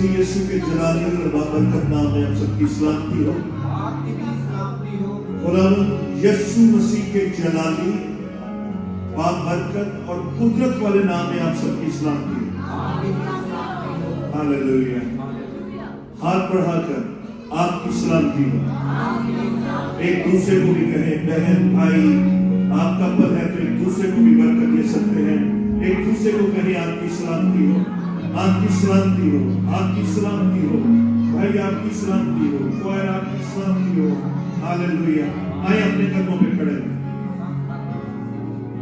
मसीह यीशु के जलाली और बाबरकत नाम में हम सबकी सलामती हो। खुदावंद यीशु मसीह के जलाली, बाबरकत और कुदरत वाले नाम में आप सबकी सलामती हो। हालेलुया। हाथ बढ़ाकर आपकी सलामती हो। एक दूसरे को भी कहें, बहन भाई आप कपल है तो एक दूसरे को भी बरकत दे सकते हैं। एक दूसरे को कहें आपकी सलामती हो, आपकी सलामती हो, आपकी सलामती हो, भाई आपकी सलामती हो, कोई आपकी सलामती हो। हालेलुया। आए अपने कदमों पे खड़े।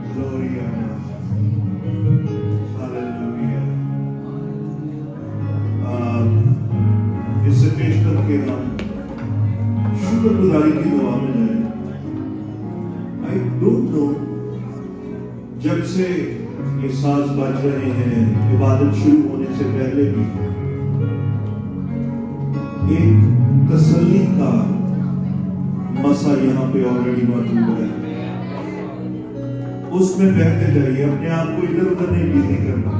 ग्लोरिया। हालेलुया। इससे पेश करके हम शुक्रगुजारी की दुआ में जाए। आई डोंट नो, जब से ये साज बज रहे हैं, इबादत शुरू होने से पहले भी एक तसल्ली का मसा यहाँ पे ऑलरेडी मौजूद है। उसमें बहते जाइए, अपने आप को इधर उधर नहीं बिजी करना।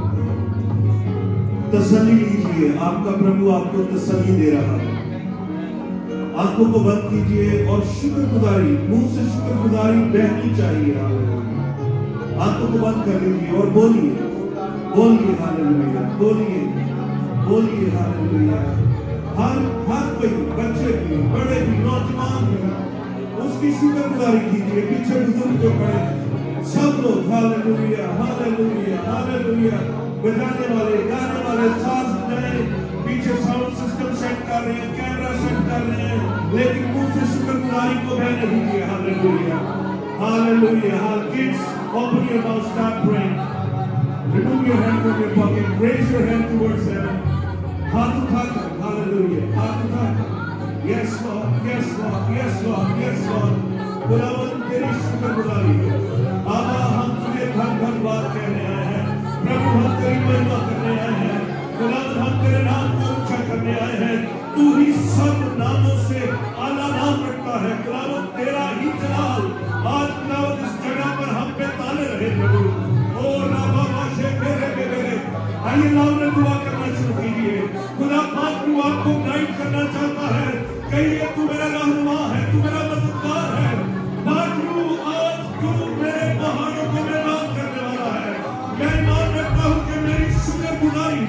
तसल्ली लीजिए, आपका प्रभु आपको तसल्ली दे रहा है। आंखों को बंद कीजिए और शुक्रगुजारी, मुंह से शुक्रगुजारी बहनी चाहिए। आंखों को बंद कर लीजिए और बोलिए, बोलिए हालेलुया, बोलिए, बोलिए हालेलुया। हर कोई, बच्चे भी, बड़े भी, नौजवान भी, उसकी शुक्रगुजारी कीजिए। पीछे बुजुर्ग जो खड़े हैं, सब लोग हालेलुया, हालेलुया, हालेलुया। बजाने वाले, गाने वाले, साज बजाए, पीछे साउंड सिस्टम सेट कर रहे हैं, कैमरा सेट कर रहे हैं, लेकिन मुंह से शुक्रगुजारी को बहने दीजिए। Hallelujah, hallelujah. Kids, open your mouth, start praying. Remove your hand from your pocket, raise your hand towards heaven. हाथ उठाकर, हालेलुया, हाथ उठाकर। Yes Lord, yes Lord, yes Lord, yes Lord. खुदावंद तेरी शुक्रगुजारी हो। आबा हम तुझे धन्यवाद कहने आए हैं। प्रभु हम तेरी महिमा करने आए हैं। खुदावंद हम तेरे नाम को ऊंचा करने आए हैं। तू ही सब नामों से आला नाम रखता है। खुदावंद तेरा ही जलाल आज खुदावंद इस जगह पर हम पे ताले रहे प्रभु। ओ राबा माशे फेरे बेरे। आइए नाम में दुआ करना शुरू कीजिए। खुदा पाक तू आपको गाइड करना चाहता है। कहिए तू मेरा रहनुमा है, तू मेरा मददगार है। बाजू आज तू मेरे पहाड़ों को मैदान करने वाला है। मैं मान रखता हूँ कि मेरी शुक्रगुजारी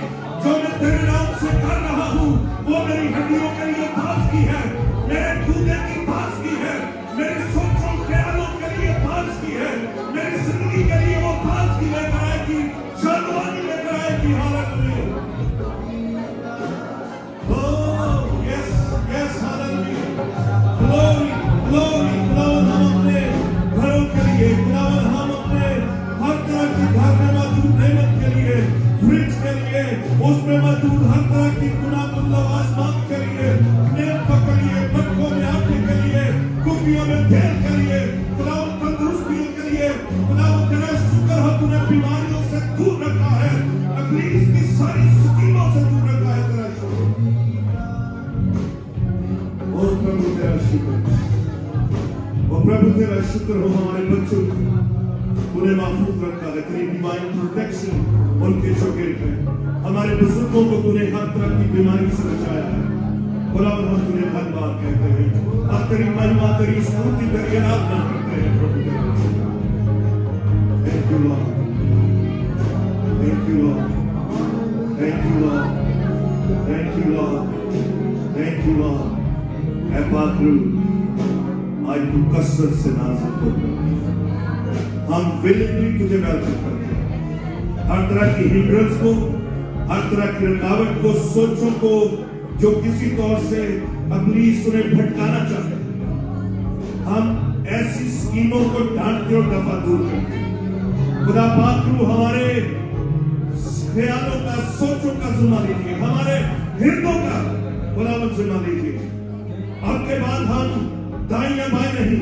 जो मैं तेरे नाम से कर रहा हूँ, वो मेरी हड्डियों के लिए ताजगी है, मेरे दूधे की ताजगी है, मेरे सोचों ख्यालों के लिए ताजगी है, मेरी जिंदगी के लिए वो ताजगी लेकर आएगी, जवानी लेकर आएगी। Hallelujah. Oh yes, yes, hallelujah. Glory, glory। खुदावंद हम अपने घरों के लिए, खुदावंद हम अपने हर तरह की घर में मौजूद नेमत के लिए, फ्रिज के लिए, उसमें मौजूद हर तरह की गुनाह आसमान के लिए, नेमतों के लिए, मटकों में आटे के लिए, कुपियों में तेल के लिए, खुदावंद तंदुरुस्तियों के लिए, खुदावंद तेरा शुक्र है तूने बीमारियों से दूर रखा है, तकलीफ की सारी स्कीमों से दूर रखा है। तेरा शुक्र। और प्रभु तेरा शुक्र, और प्रभु तेरा शुक्र हो हमारे बच्चों तूने महफूज रखा है। तेरी डिवाइन प्रोटेक्शन उनके चौगिर्द है। हमारे बुजुर्गों को तूने हर तरह की बीमारी से बचाया है। खुदावंद हम तुझे धन्यवाद कहते हैं। अब तेरी महिमा, तेरी स्तुति, तेरी आराधना करते हैं प्रभु तेरा। Thank you Lord, thank you Lord, thank you Lord, thank you Lord, thank you Lord। ऐ पात्रू आज तू कसरत से नाज़िल होकर हम विलिंगली तुझे वेलकम करते हैं। हर तरह की हिंड्रेंस को, हर तरह की रुकावट को, सोचों को जो किसी तौर से इब्लीस उन्हें भटकाना चाहते हैं, हम ऐसी स्कीमों को डांटते और दफा दूर करते हैं। खुदा पात्रू हमारे ख्यालों का, सोचों का जिम्मा लीजिए, हमारे हृदयों का खुदावंद जिम्मा लीजिए। अब के बाद हम दाएं या बाएं नहीं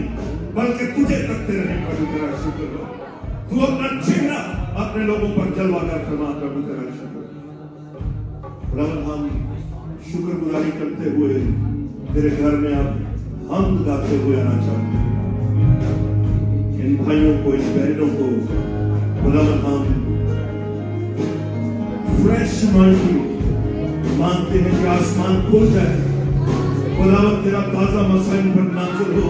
बल्कि तुझे तकते रहे। प्रभु तेरा शुक्र हो। तू अपना चेहरा अपने लोगों पर जलवागर फरमा। प्रभु तेरा शुक्र। खुदावंद हम शुक्रगुजारी करते हुए तेरे घर में अब हम गाते हुए आना चाहते हैं। इन भाइयों को, इन बहनों को खुदावंद हम फ्रेश माइंड मांगते हैं कि आसमान खुल जाए, खुदावंद तेरा ताजा मसा इन पर नाज़िल हो,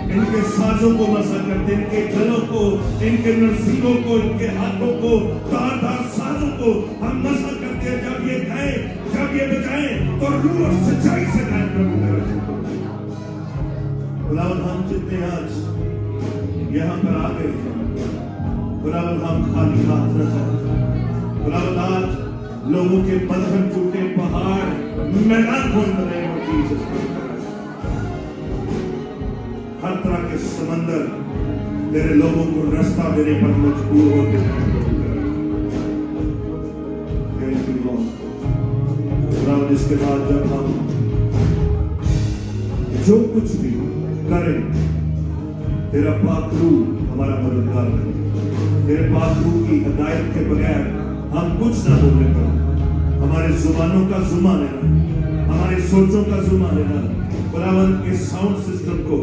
इनके साजों को मसा करते, इनके गलों को, इनके नरसिंगों को, इनके हाथों को, तार साजों को हम मसा करते हैं। जब ये गाएं, जब ये बजाएं तो रूह और सच्चाई से गाएं प्रभु तेरा शुक्र। खुदावंद हम जितने आज यहाँ पर आ गए हैं, खुदावंद हम खाली हाथ न जाएं। खुदावंद आज लोगों के बंधन टूटे, पहाड़ मैदान खोल रहे हैं जीसस। हर तरह के समंदर तेरे लोगों को रास्ता देने पर मजबूर होते हैं। इसके बाद जब हम जो कुछ भी करें, तेरा पाक रूह हमारा मददगार है। तेरे पाक रूह की हिदायत के बगैर हम कुछ ना बोले पर हमारे जुबानों का जुमा लेना, हमारे सोचों का जुमा लेना, खुदावंद के साउंड सिस्टम को,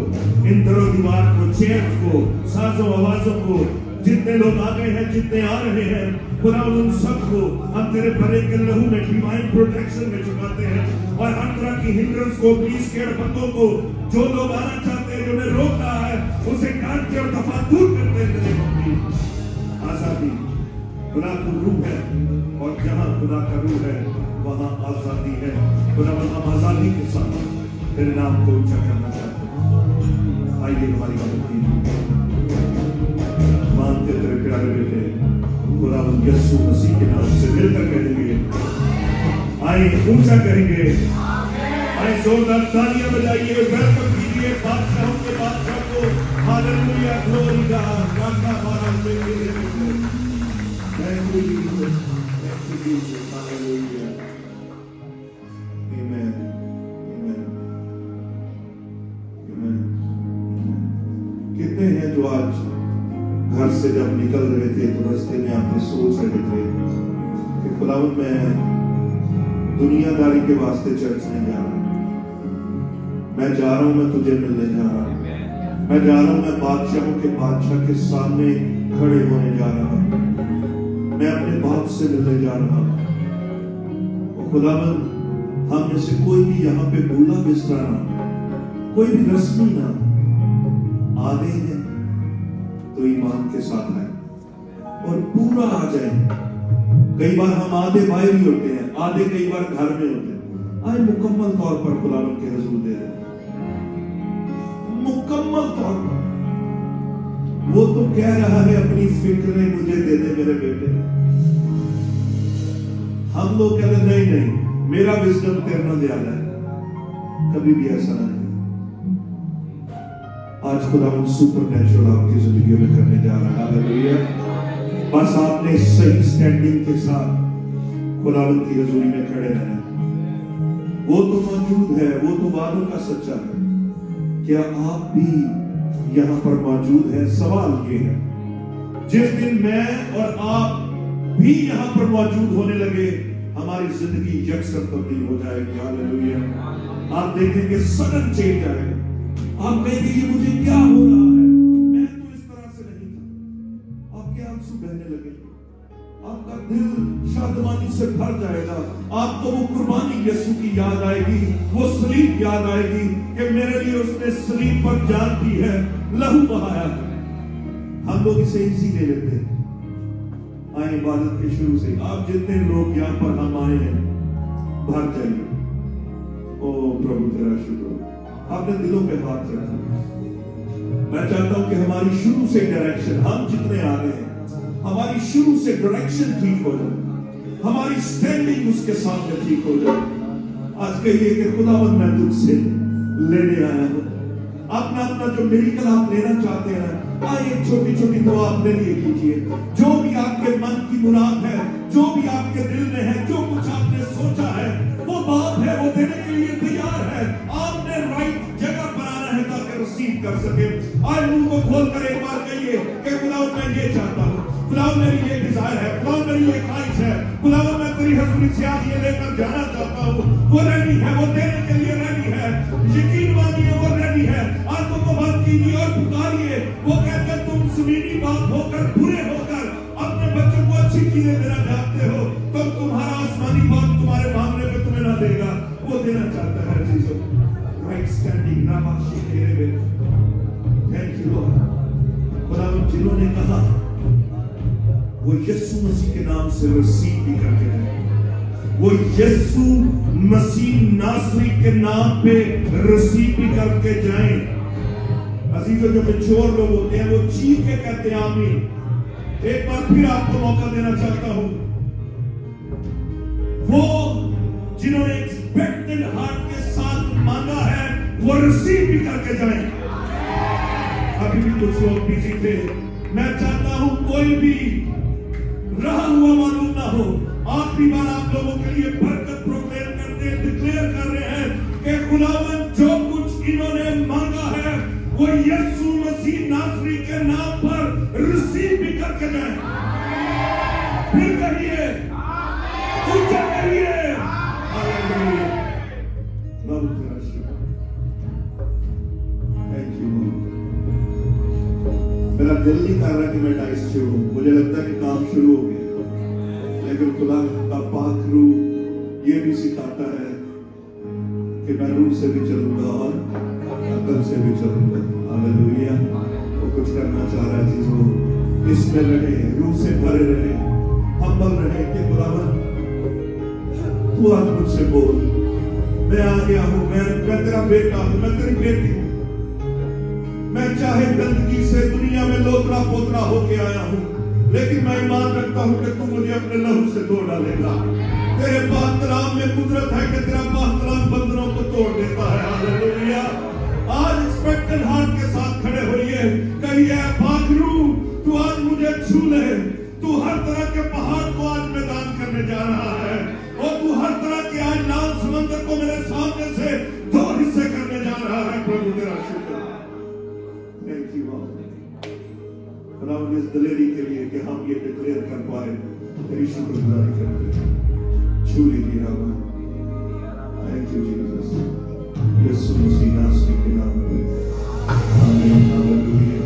इन दरो दीवार को, चेयर्स को, साजों आवाजों को, जितने लोग आ गए हैं, जितने आ रहे हैं, खुदावंद उन सबको हम तेरे भरे के लहू में, डिवाइन प्रोटेक्शन में चुकाते हैं। और हर तरह की हिंड्रेंस को, पुलिस के बंदों को, जो लोग आना चाहते हैं, जो उन्हें रोक रहा है, उसे काट के और दफा दूर करते हैं। आजादी खुदा की रूह है, और जहां खुदा का रूह है वहां आजादी है। खुदावंद हम आजादी के साथ तेरे नाम को ऊंचा करना चाहते हैं। आइए हमारी मदद कीजिए, मानते तेरे प्यारे बेटे खुदावंद यीशु मसीह के नाम से मिलकर कहेंगे, आइए ऊंचा करेंगे, आइए जोरदार तालियां बजाइए, वेलकम कीजिए बादशाहों के बादशाह को। हालेलुया, ग्लोरी गॉड, राखा बारा लेके thank you Jesus, thank you Jesus, hallelujah, amen, amen, amen. कितने हैं जो आज घर से जब निकल रहे थे तो रास्ते में आपने सोच रहे थे कि खुदावंद मैं दुनियादारी के वास्ते चर्च नहीं जा रहा, मैं जा रहा हूं, मैं तुझे मिलने जा रहा हूं, मैं जा रहा हूं, मैं बादशाहों के बादशाह के सामने खड़े होने जा रहा हूं, मैं अपने बाप से मिलने जा रहा हूं। खुदावंद हम में से कोई भी यहाँ पे भूला बिस्तरा ना, कोई भी रस्मी ना, आधे हैं तो ईमान के साथ आए और पूरा आ जाए। कई बार हम आधे बाहर ही होते हैं, आधे कई बार घर में होते हैं। आए मुकम्मल तौर पर खुदावंद के हुजूर दे दे, मुकम्मल तौर पर। वो तो कह रहा है अपनी फिक्रें मुझे दे दे मेरे बेटे, हम लोग कहते नहीं नहीं मेरा विजडम तेरे नाल ज्यादा है। कभी भी ऐसा नहीं। आज खुदावंद सुपरनैचुरल आपकी जिंदगी में करने जा रहा है। हालेलुया। बस आपने सही स्टैंडिंग के साथ खुदावंद की हजूरी में खड़े रहना। वो तो मौजूद है, वो तो वादों का सच्चा है। क्या आप भी यहाँ पर मौजूद हैं? सवाल ये है, जिस दिन मैं और आप भी यहाँ पर मौजूद होने लगे, हमारी जिंदगी यकसर तब्दील हो जाएगी। हालेलुया। आप देखेंगे सडन चेंज आएगा। आप कहेंगे ये मुझे क्या हो रहा है, मैं तो इस तरह से नहीं था। आपके आंसू बहने लगेंगे, आपका दिल शादमानी से भर जाएगा। आपको वो कुर्बानी यीशु की याद आएगी, वो सलीब याद आएगी कि मेरे लिए उसने सलीब पर जान दी है, लहू बहाया है। हम लोग इसे इजी ले लेते हैं। आए इबादत के शुरू से आप जितने लोग यहाँ पर हम आए हैं, भर जाइए। ओ प्रभु तेरा शुक्र, आपने दिलों पे हाथ रखा। मैं चाहता हूं कि हमारी शुरू से डायरेक्शन, हम जितने आ गए हैं, हमारी शुरू से डायरेक्शन ठीक हो जाए, हमारी स्टैंडिंग उसके सामने ठीक हो जाए। आज कहिए कि खुदावंद मैं तुझसे लेने आया हूं। अपना अपना जो मिरेकल आप लेना चाहते हैं, आइए छोटी छोटी दुआ अपने लिए कीजिए। जो भी आपके मन की मुराद है, जो भी आपके दिल में है, जो कुछ आपने सोचा है, वो बात है, वो देने के लिए तैयार है। आपने राइट जगह पर आना है ताकि रिसीव कर सके। आज मुंह को खोल कर एक बार कहिए कि खुदावंद मैं ये चाहता हूँ, खुदावंद मेरी ये डिजायर है, खुदावंद मेरी ये ख्वाहिश है, खुदावंद मैं तेरी हजूरी से आज ये लेकर जाना चाहता हूँ। वो रेडी है, वो देने के लिए रेडी है। यकीन मानिए वो रेडी है। आंखों को बंद कीजिए और पुकारिए। वो कहते हैं तुम जमीनी बाप होकर, बुरे होकर अपने बच्चों को अच्छी चीजें देना चाहते हो, तो तुम्हारा आसमानी बाप तुम्हारे मामले में तुम्हें understanding. Thank you Lord. खुदावंद जिन्होंने कहा वो यीशु मसीह के नाम से रिसीव भी करके जाएं, वो यीशु मसीह नासरी के नाम पे रिसीव भी करके जाएं। अजीजों, जो मैच्योर लोग होते हैं वो चीख के कहते हैं आमीन। एक बार फिर आपको मौका देना चाहता हूं, वो जिन्होंने एक्सपेक्टेड हार्ट के साथ मांगा है वो रिसीव भी करके जाएं। अभी भी कुछ लोग बिजी थे, मैं चाहता हूं कोई भी रहा हुआ मालूम ना हो, आखिरी बार आप लोगों के लिए बरकत प्रोक्लेम करते हैं, डिक्लेयर कर रहे हैं कि खुदावंद जो कुछ इन्होंने मांगा है वो यीशु मसीह नासरी के नाम पर रिसीव भी करके जाए। फिर कहिए, ऊंचा कहिए, हालेलुया। प्रभु तेरा शुक्र। Thank you Lord. मेरा दिल नहीं कर रहा कि मैं डाइस छोड़ूं, मुझे लगता है कि काम शुरू हो गया, लेकिन खुदा का पाक रूह ये भी सिखाता है कि मैं रूह से भी चलूंगा और अकल से भी चलूंगा। हालेलुया। वो कुछ करना चाह रहा है चीजों, इसमें रहे, रूह से भरे रहे, हम्बल रहे कि खुदावंद तू आज मुझसे बोल, मैं आ गया हूं, मैं तेरा बेटा हूं, मैं तेरी बेटी हूं। मैं चाहे गंदगी से दुनिया में लोतरा पोतरा होके आया हूं, लेकिन मैं ईमान रखता हूं कि तू मुझे अपने लहू से धो डालेगा। तेरे पाक कलाम में कुदरत है कि तेरा पाक कलाम बंधनों को तोड़ देता है। हालेलुया। आज एक्सपेक्टेड हार्ट के साथ खड़े होइए, कहिए पाक रूह तू आज मुझे छू ले। तू हर तरह के पहाड़ को आज मैदान करने जा रहा है, और तू हर तरह के आज लाल समंदर को मेरे सामने से दो हिस्से करने जा रहा है। प्रभु तेरा शुक्र। Thank you Lord. खुदावंद इस दिलेरी के लिए कि हम ये डिक्लेयर कर पाए, तेरी शुक्रगुजारी करते हैं। छू लीजिए हम। Thank you Jesus. Yeshu Masih नासरी के नाम में आमीन। हालेलुया।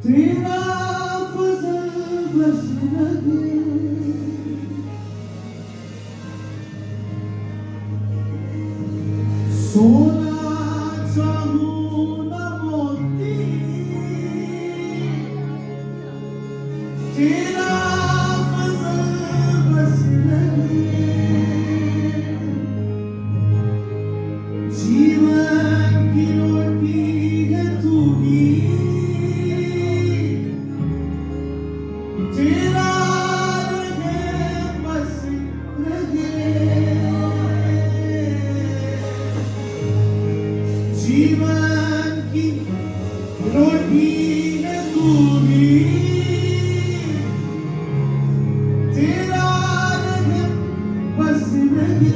तेरा फजल बस लगे, सोना चाहूं न मोती, तेरा फजल बस लगे। जीवन की रोटी है तू ही, तेरा रहे बस रहे। जीवन की रोटी है तू ही, तेरा रहे बस रहे।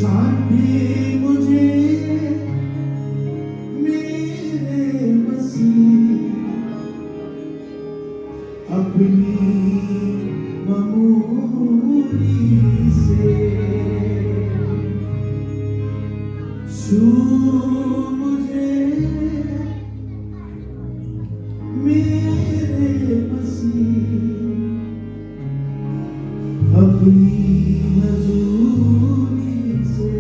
जान भी मुझे मेरे मसीह अपनी ममूरी से छू मुझे मेरे मसीह अपनी मजूरी से।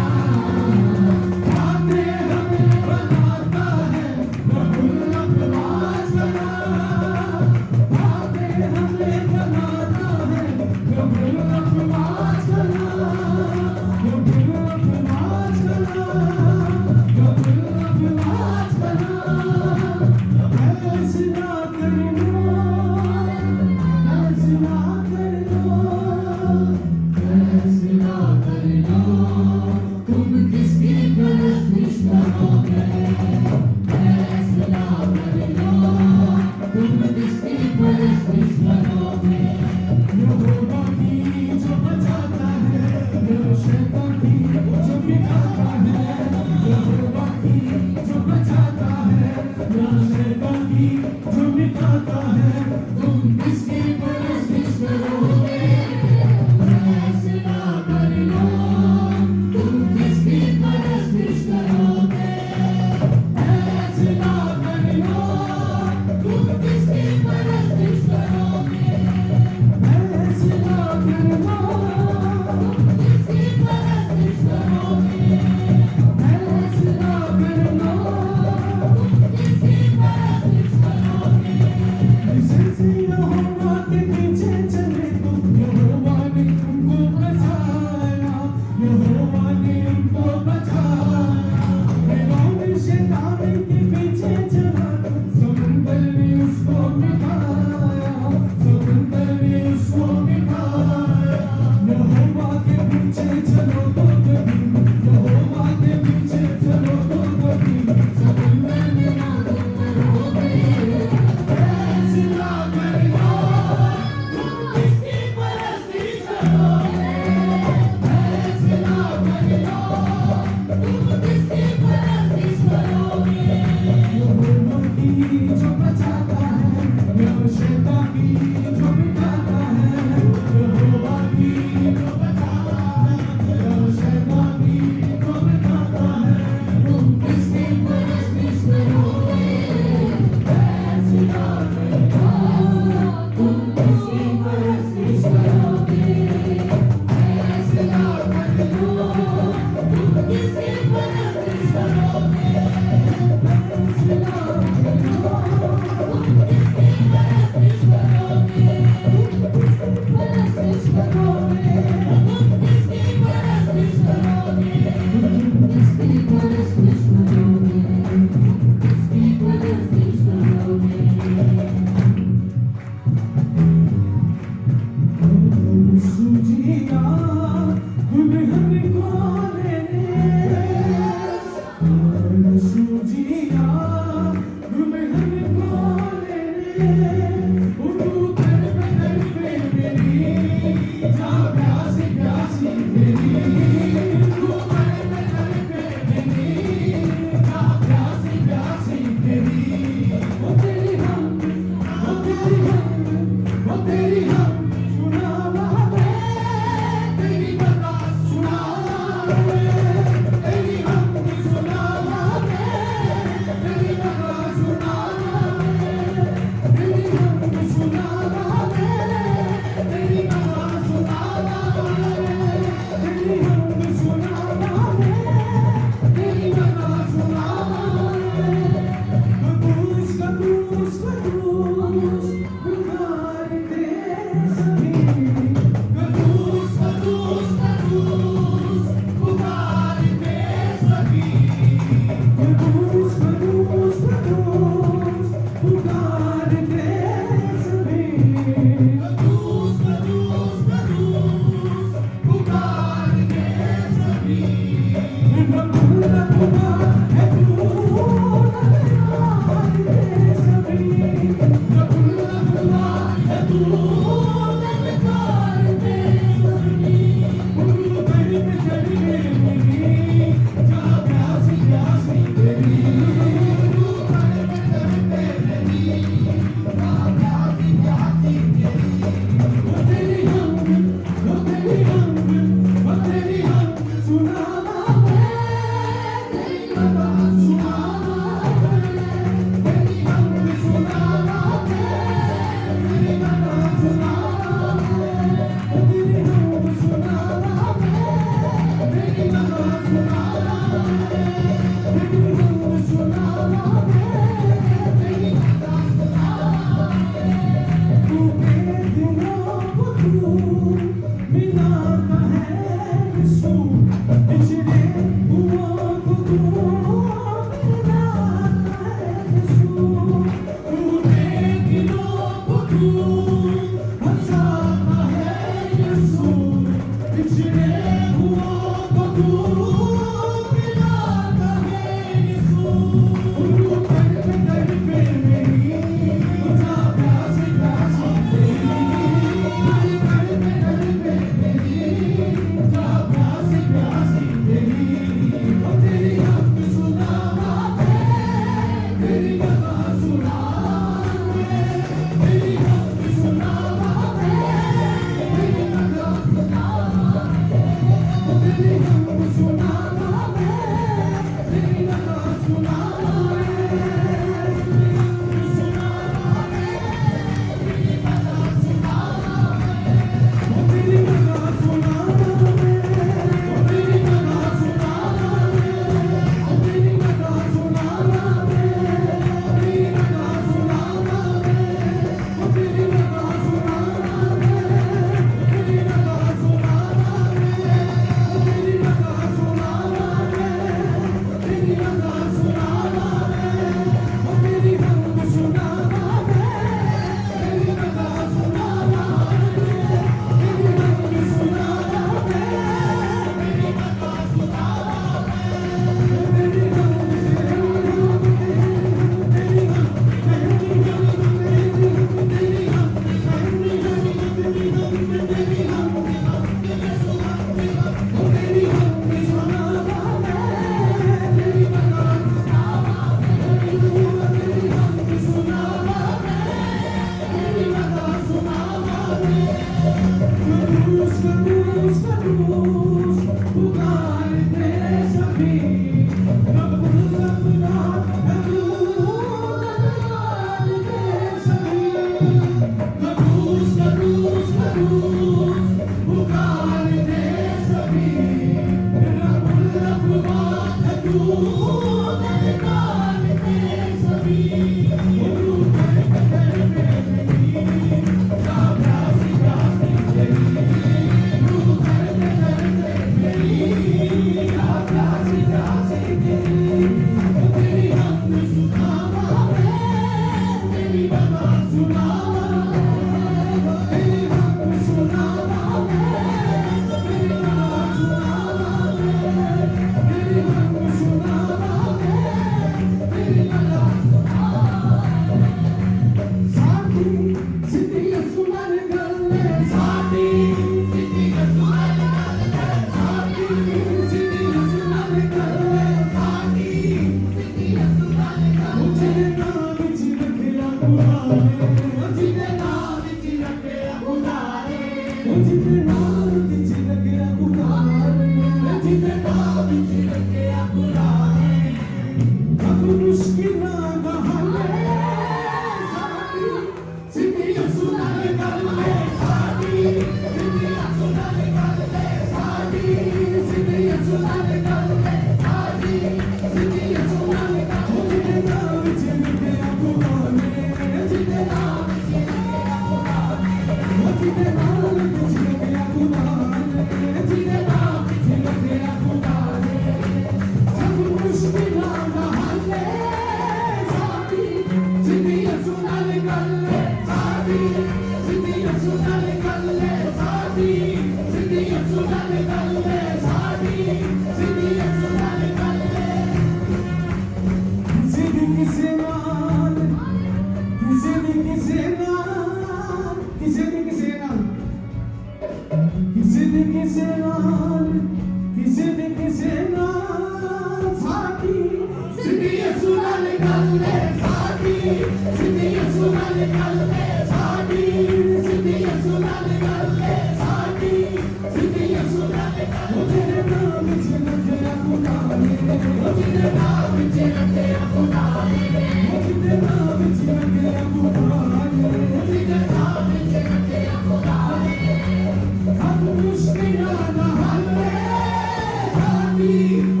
Happy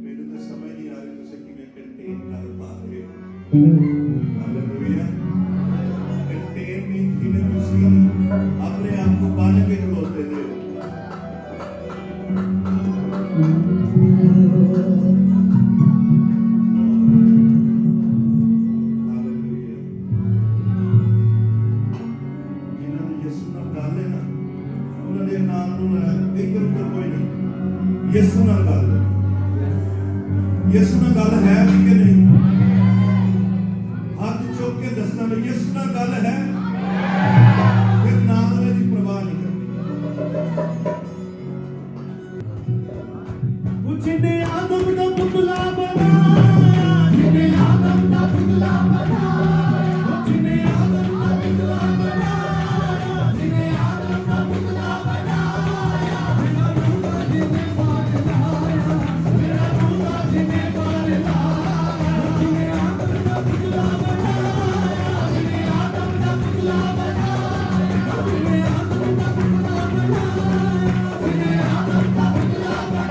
ਮੈਨੂੰ ਤਾਂ ਸਮਝ ਨਹੀਂ ਆ ਰਹੀ ਤੁਸੀਂ ਕਿਵੇਂ ਕੰਟੇਨ ਕਰ ਪਾ ਰਹੇ ਹੋ। ਹਾਲੇਲੂਇਆ। ਕੰਟੇਨ ਮੀਨ ਕਿਵੇਂ ਤੁਸੀਂ ਆਪਣੇ ਆਪ ਨੂੰ ਬੰਨ ਕੇ ਖਲੋਤੇ ਹੋ। ਹਾਲੇਲੂਇਆ। ਜਿਨ੍ਹਾਂ ਦੀ ਯਿਸੂ ਨਾਲ ਗੱਲ ਹੈ ਨਾ, ਉਹਨਾਂ ਦੇ ਨਾਮ ਨੂੰ ਨਾ ਇੱਧਰ ਉੱਧਰ ਕੋਈ ਨਹੀਂ, ਯਿਸੂ ਨਾਲ ਗੱਲ ਹੈ। ਯਿਸੂ ਨਾਲ ਗੱਲ ਹੈ ਵੀ ਕਿ ਨਹੀਂ? ਹੱਥ ਚੁੱਕ ਕੇ ਦੱਸਣਾ ਵੀ ਯਿਸੂ ਨਾਲ ਗੱਲ ਹੈ। ਫਿਰ ਨਾਮ ਵਾਲੇ ਦੀ ਪਰਵਾਹ ਨਹੀਂ ਕਰਨੀ। ਜਿਹਨੇ ਆਦਮ ਦਾ ਪੁਤਲਾ ਬਣਾਇਆ, ਜਿਹਨੇ ਆਦਮ ਦਾ ਪੁਤਲਾ ਬਣਾਇਆ, ਜਿਹਨੇ ਆਦਮ ਦਾ ਪੁਤਲਾ ਬਣਾਇਆ, ਜਿਹਨੇ ਆਦਮ ਦਾ ਪੁਤਲਾ ਬਣਾਇਆ, ਮੇਰਾ ਰੂਹਾ ਜਿਹਨੇ ਮਾਰ ਲਾਇਆ, ਮੇਰਾ ਰੂਹਾ ਜਿਹਨੇ ਮਾਰ ਲਾਇਆ, ਜਿਹਨੇ ਆਦਮ ਦਾ ਪੁਤਲਾ ਬਣਾਇਆ, ਜਿਹਨੇ ਆਦਮ ਦਾ ਪੁਤਲਾ ਬਣਾਇਆ, ਜਿਹਨੇ ਆਦਮ ਦਾ ਪੁਤਲਾ ਬਣਾਇਆ, ਜਿਹਨੇ ਆਦਮ ਦਾ ਪੁਤਲਾ ਬਣਾਇਆ।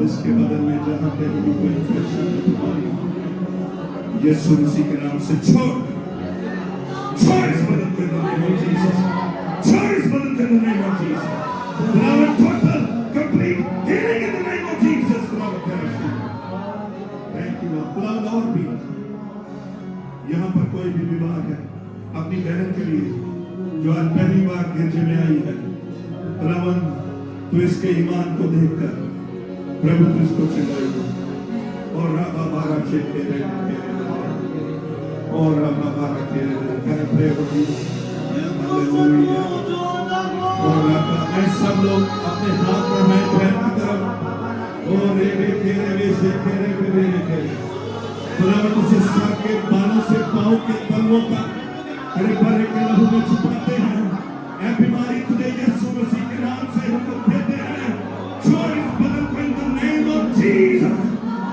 इसके बदल में जहां पे भी कोई इन्फेक्शन है तुम्हारी, यीशु मसीह के नाम से छोड़ इस बदन को in the name of Jesus, छोड़ इस बदन को in the name of Jesus, beloved, total complete healing in the name of Jesus, beloved. Thank you Lord, beloved. और भी यहाँ पर कोई भी बीमार है, अपनी बहन के लिए जो आज पहली बार गिरजे में आई है, खुदावन तू इसके ईमान को देखकर प्रभु तू इसको चलाएगा और राबा बारा शेखे और राबा बारा खेले कर प्रे हो जी हालेलुया। और राबा मैं सब लोग अपने हाथ बढ़ाएं बहन की तरफ और रे रे खेरे वे शेखे रे रे खेरे खुदावन उसे सर के बालों से पांव के तलवों तक हरे भरे के लहू में छुपाते हैं। ऐ बीमारी खुदे यीशु मसीह के नाम से हुक्म देते हैं, छोड़ इस बदन को in the name of Jesus.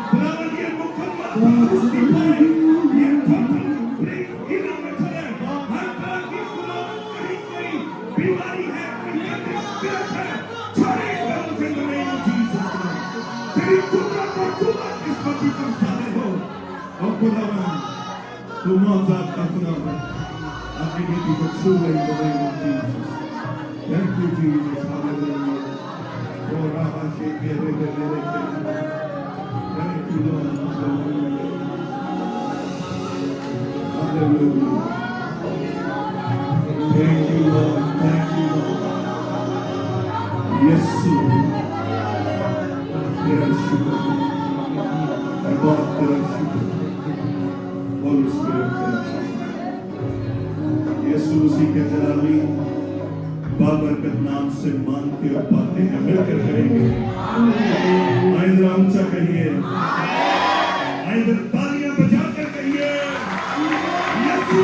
खुदावन ये मुकम्मल तंदुरुस्ती पाए, ये टोटल कंप्लीट हीलिंग में चले। हर तरह की खुदावन कहीं कोई बीमारी है, कोई स्पिरिट है, छोड़ इस बदन को in the name of Jesus. तेरी कुदरत और कुव्वत इस बदन पर साबित हो। और खुदावन तू मौजूद का खुदावन अपनी बेटी को छू रही हो रही हो Jesus. Thank you Jesus, hallelujah. Oh Rabba Sheke Rebe Rebe Rebe. Thank you Lord, hallelujah. Hallelujah. Thank you Lord, thank you Lord. Yesu, तेरा शुक्र, मैं बहुत तेरा शुक्र, Holy Spirit तेरा शुक्र। यीशु मसीह के जलाली बाबरकत नाम से मानते और पाते हैं, मिलकर करेंगे। आइए जरा ऊंचा कहिए, आइए जरा तालियां बजाकर कहिए, यीशु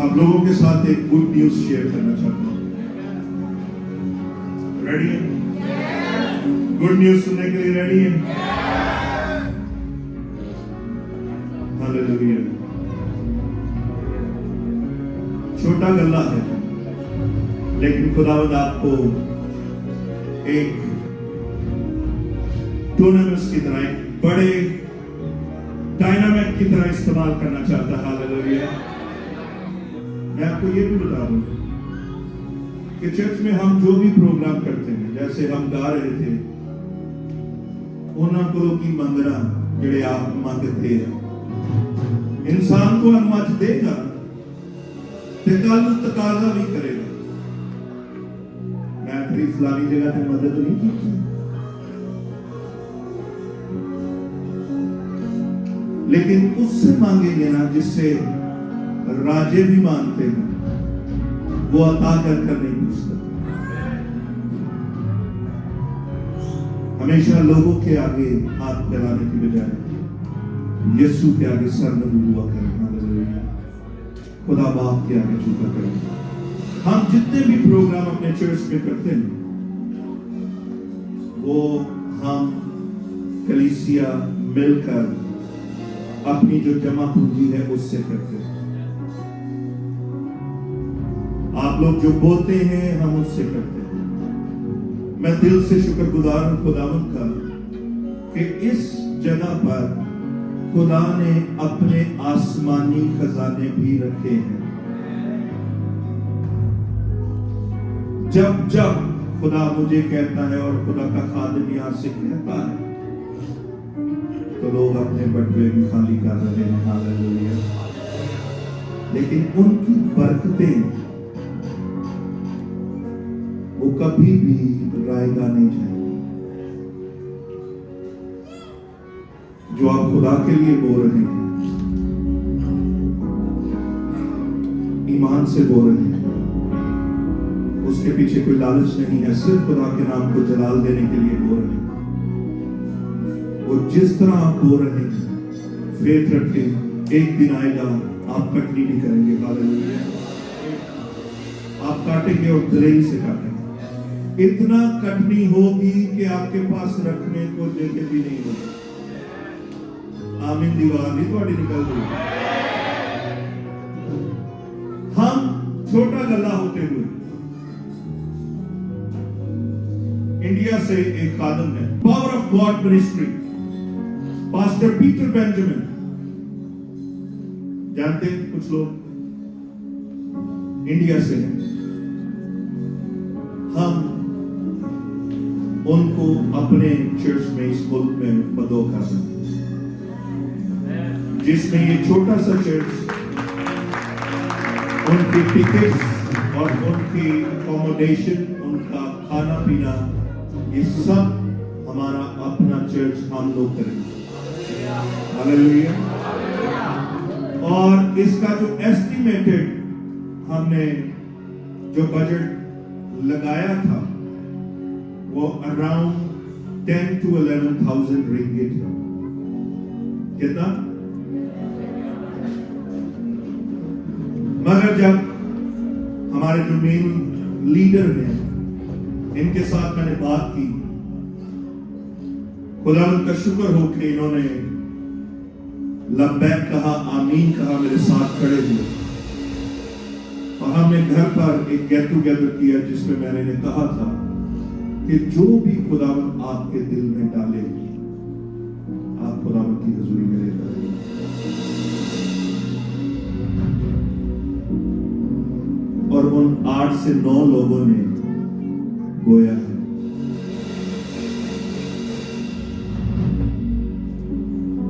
आप लोगों के साथ एक गुड न्यूज शेयर करना चाहता हूं। रेडी है? गुड न्यूज सुनने के लिए रेडी है? हालेलुया। छोटा गल्ला है, लेकिन खुदावंद आपको एक टूर्नामेंट की तरह, एक बड़े डायनामिक की तरह इस्तेमाल करना चाहता है। हालेलुया। मैं आपको ये भी बता दूं कि चर्च में हम जो भी प्रोग्राम करते हैं, जैसे हम गा रहे थे, उन्होंने को की मंगना जेड़े आप मांगते हैं, इंसान को अनुमत देगा ते कल तकाजा भी करेगा। मैं तेरी फलानी जगह पे मदद नहीं की, लेकिन उससे मांगेंगे ना जिससे राजे भी मानते हैं, वो अता कर नहीं पूछता। हमेशा लोगों के आगे हाथ फैलाने की बजाय यीशु के आगे सर नबुआ करें। हालेलुया। खुदा बाप के आगे झुका करें। हम जितने भी प्रोग्राम अपने चर्च में करते हैं, वो हम कलीसिया मिलकर अपनी जो जमा पूंजी है उससे करते हैं। आप लोग जो बोलते हैं हम उससे करते हैं। मैं दिल से शुक्रगुजार हूं खुदावंद का कि इस जगह पर खुदा ने अपने आसमानी खजाने भी रखे हैं। जब जब खुदा मुझे कहता है और खुदा का खादिम यहां से कहता है, तो लोग अपने बटुए भी खाली कर रहे हैं। हालेलुया। लेकिन उनकी बरकतें वो कभी भी रायगा नहीं जाएगी। जो आप खुदा के लिए बोल रहे हैं, ईमान से बोल रहे हैं, उसके पीछे कोई लालच नहीं है, सिर्फ खुदा के नाम को जलाल देने के लिए बोल रहे हैं। वो जिस तरह आप बोल रहे हैं, फेथ रखें, एक दिन आएगा आप कटनी नहीं करेंगे। हालेलुया। आप काटेंगे और दलेरी से काटेंगे। इतना कटनी होगी कि आपके पास रखने को जगह भी नहीं होगी। आमीन। दीवार नहीं थोड़ी निकल गई। छोटा गल्ला होते हुए इंडिया से एक खादम है, power of God ministry, pastor Peter Benjamin, जानते हैं कुछ लोग, इंडिया से हैं। हम उनको अपने चर्च में इस मुल्क में मदोखा सकते हैं, जिसमें ये छोटा सा चर्च, उनकी टिकट्स और उनकी अकोमोडेशन, उनका खाना पीना, ये सब हमारा अपना चर्च हम लोग करेंगे। हालेलुया। और इसका जो एस्टिमेटेड हमने जो बजट लगाया था वो अराउंड 10 to 11,000 रिंगिट है। कितना? मगर जब हमारे जो मेन लीडर हैं इनके साथ मैंने बात की, खुदा का शुक्र हो कि इन्होंने लब्बैक कहा, आमीन कहा, मेरे साथ खड़े हुए, और हमने घर पर एक गेट टुगेदर किया जिसमें मैंने इन्हें कहा था कि जो भी खुदावंद आपके दिल में डाले आप खुदावंद की हुजूरी में लेकर आइए। और उन 8 से 9 लोगों ने बोया है।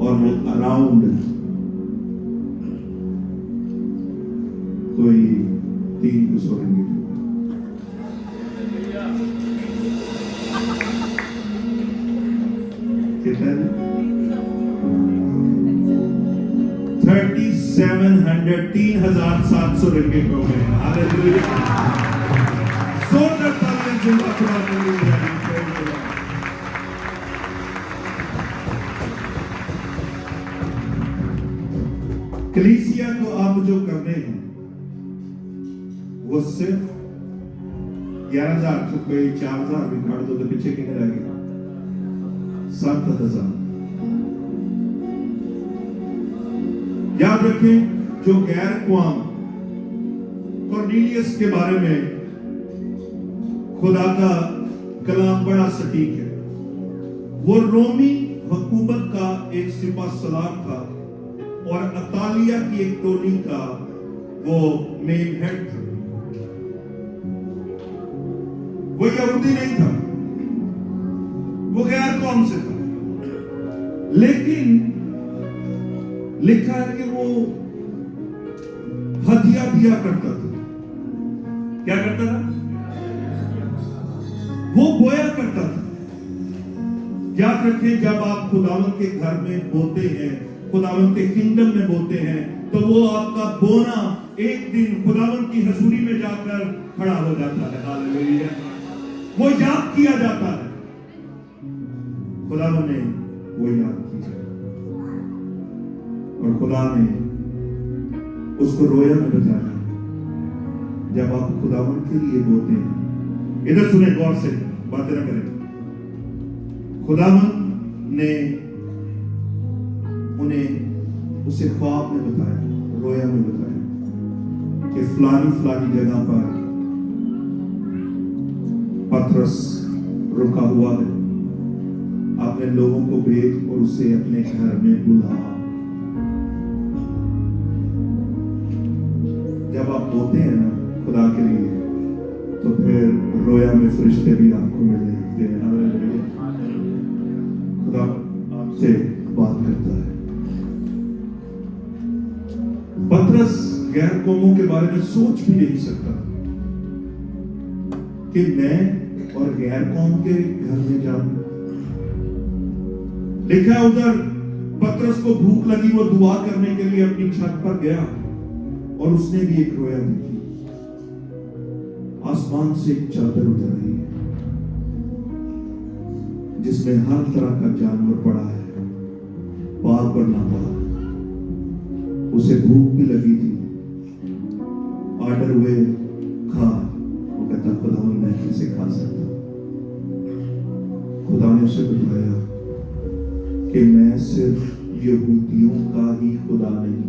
और वो अराउंड कोई 300 रिंगिट। कितना? 3,700 रिंगिट हो गए। हालेलुया। जोरदार तालियां जिंदा खुदा के लिए। कलीसिया को आप जो करने हैं वो सिर्फ 11,000 तो कोई 4,000 भी काट दो तो पीछे कितने रह गए? 7,000। याद रखें, जो गैर कौम कॉर्नेलियस के बारे में खुदा का कलाम बड़ा सटीक है। वो रोमी हुकूमत का एक सिपा सलार था और अतालिया की एक टोली का वो मेन हेड था। वो यहूदी नहीं था, वो गैर कौम से था, लेकिन लिखा है कि वो हदिया दिया करता था। क्या करता था? वो बोया करता था। याद रखें, जब आप खुदावंद के घर में बोते हैं, खुदावंद के किंगडम में बोते हैं, तो वो आपका बोना एक दिन खुदावंद की हजूरी में जाकर खड़ा हो जाता है। हालेलुया। वो याद किया जाता है, खुदावंद ने वो याद किया और खुदा ने उसको रोया में बताया। जब आप खुदावंद के लिए बोते हैं, इधर सुने गौर से, बातें ना करें। खुदावंद ने उन्हें उसे ख्वाब में बताया, रोया में बताया कि फलानी फलानी जगह पर पतरस रुका हुआ है, अपने लोगों को भेज और उसे अपने घर में बुला। जब आप बोते हैं ना खुदा के लिए, तो फिर रोया में फरिश्ते भी आपको मिलते हैं। खुदा आपसे बात करता है। पतरस गैर कौमों के बारे में सोच भी नहीं सकता कि मैं और गैर कौम के घर में जाऊं। लिखा है उधर पतरस को भूख लगी, वो दुआ करने के लिए अपनी छत पर गया और उसने भी एक रोया देखी। आसमान से एक चादर उतर रही है जिसमें हर तरह का जानवर पड़ा है, पाक और नापाक। उसे भूख भी लगी थी, ऑर्डर हुए खा। वो कहता खुदा मैं कैसे खा सकता? खुदा ने उसे बताया कि मैं सिर्फ यहूदियों का ही खुदा नहीं,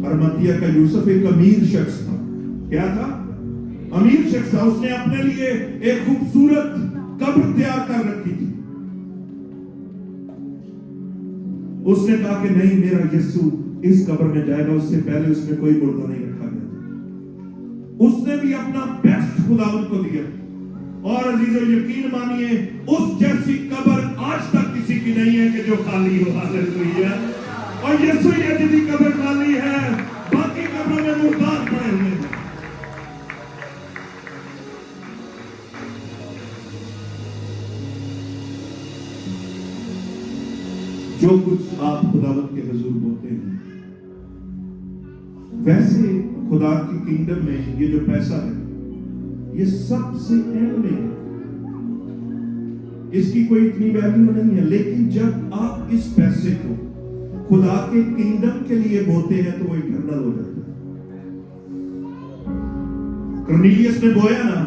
अरमतिया का यूसुफ एक अमीर शख्स था। क्या था? अमीर शख्स था। उसने अपने लिए एक खूबसूरत कब्र तैयार कर रखी थी। उसने कहा कि नहीं, मेरा यीशु इस कब्र में जाएगा, उससे पहले उसमें कोई मुर्दा नहीं रखा गया था। उसने भी अपना बेस्ट खुदावंद को दिया। और अजीजों, यकीन मानिए, उस जैसी कब्र आज तक किसी की नहीं है कि जो खाली हो। हालेलुया। और यीशु यदि कब्र खाली है, बाकी कब्रों में मुर्दार पड़े हुए हैं। जो कुछ आप खुदावंद के हुजूर बोते हैं, वैसे खुदा की किंगडम में ये जो पैसा है, ये सबसे एंड में है। इसकी कोई इतनी वैल्यू नहीं है। लेकिन जब आप इस पैसे को खुदा के किंगडम के लिए बोते हैं तो वो इटर्नल हो जाता है। कर्नेलियस ने बोया ना,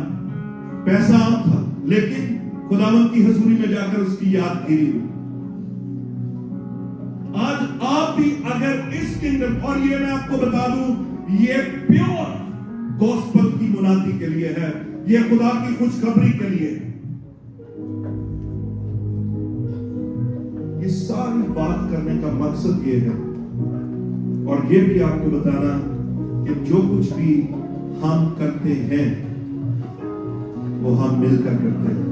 पैसा आम था, लेकिन खुदावंद की हजूरी में जाकर उसकी याद गिरी हुई। आज आप भी अगर इस किंगडम, और ये मैं आपको बता दूं, ये प्योर गॉस्पेल की मुनादी के लिए है, ये खुदा की खुशखबरी के लिए है। ये सारी बात करने का मकसद ये है, और ये भी आपको बताना कि जो कुछ भी हम करते हैं वो हम मिलकर करते हैं।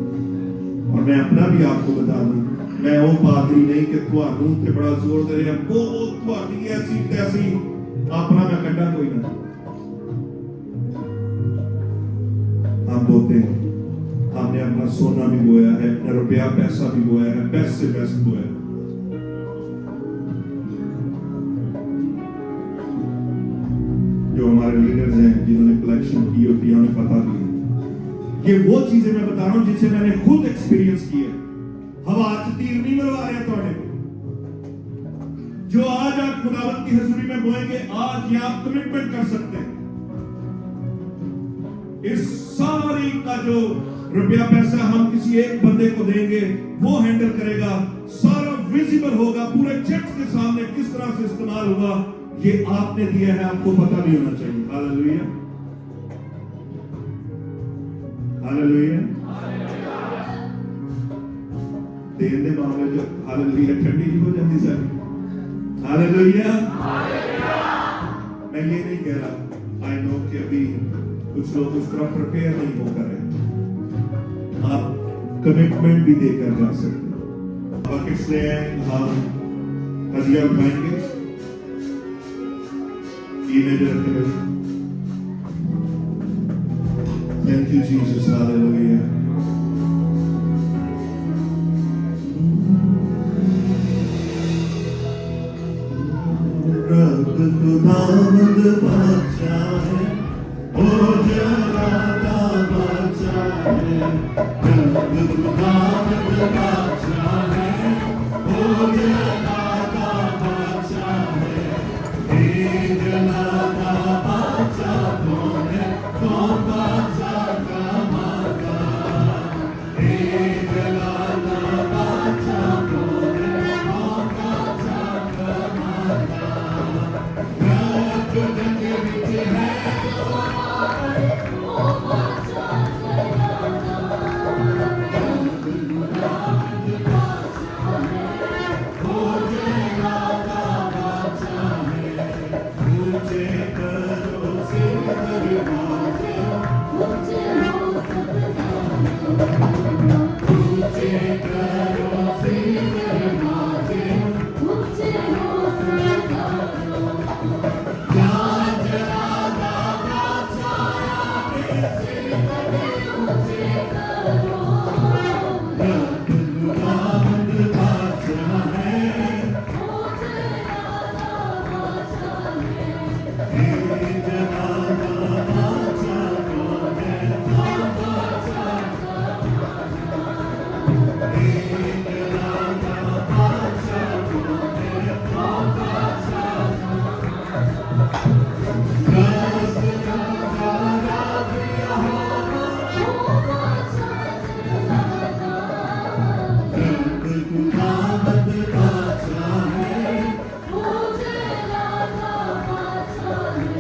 और मैं अपना भी आपको बता दूं, मैं वो पादरी नहीं कि ਤੁਹਾਨੂੰ ਤੇ बड़ा जोर दे रहा, वो ਤੁਹਾਡੀ ऐसी तैसी, अपना मैं कड्डा कोई ना। हम बोते हैं, हमने अपना सोना भी बोया है, अपना रुपया पैसा भी बोया है, बेस्ट से बेस्ट बोया है। जो हमारे लीडर्स हैं, जिन्होंने कलेक्शन की होती है, उन्हें पता भी है। ये वो चीजें मैं बता रहा हूं जिसे मैंने खुद एक्सपीरियंस की है। हवा च तीर नहीं मरवा रहे थोड़े को। जो आज आप खुदावंद की हजूरी में बोएंगे, आज ये आप कमिटमेंट कर सकते हैं। इस सारी का जो रुपया पैसा हम किसी एक बंदे को देंगे, वो हैंडल करेगा, सारा विजिबल होगा, पूरे चर्च के सामने किस तरह से इस्तेमाल होगा, ये आपने दिया है, आपको पता भी होना चाहिए। Hallelujah, hallelujah. देन दे मामले जो हालेलुया ठंडी नहीं हो जाती सारी। हालेलुया। मैं ये नहीं कह रहा, आई नो कि अभी कुछ लोग उस तरह प्रिपेयर नहीं होकर है। आप कमिटमेंट भी देकर जा सकते हैं। बकेट्स ले आए, हम हदिया उठाएंगे। टीनेजर के लिए थैंक यू जीसस। हालेलुया। रब खुदावंद बादशाह है, ओ जरा का बादशाह है। रब खुदावंद बादशाह है, ओ जरा का बादशाह है। हे जला का बादशाह कौन है? कौन बादशाह का माता? हे जला का बादशाह कौन है? कौन बादशाह का माता? जो जग विच है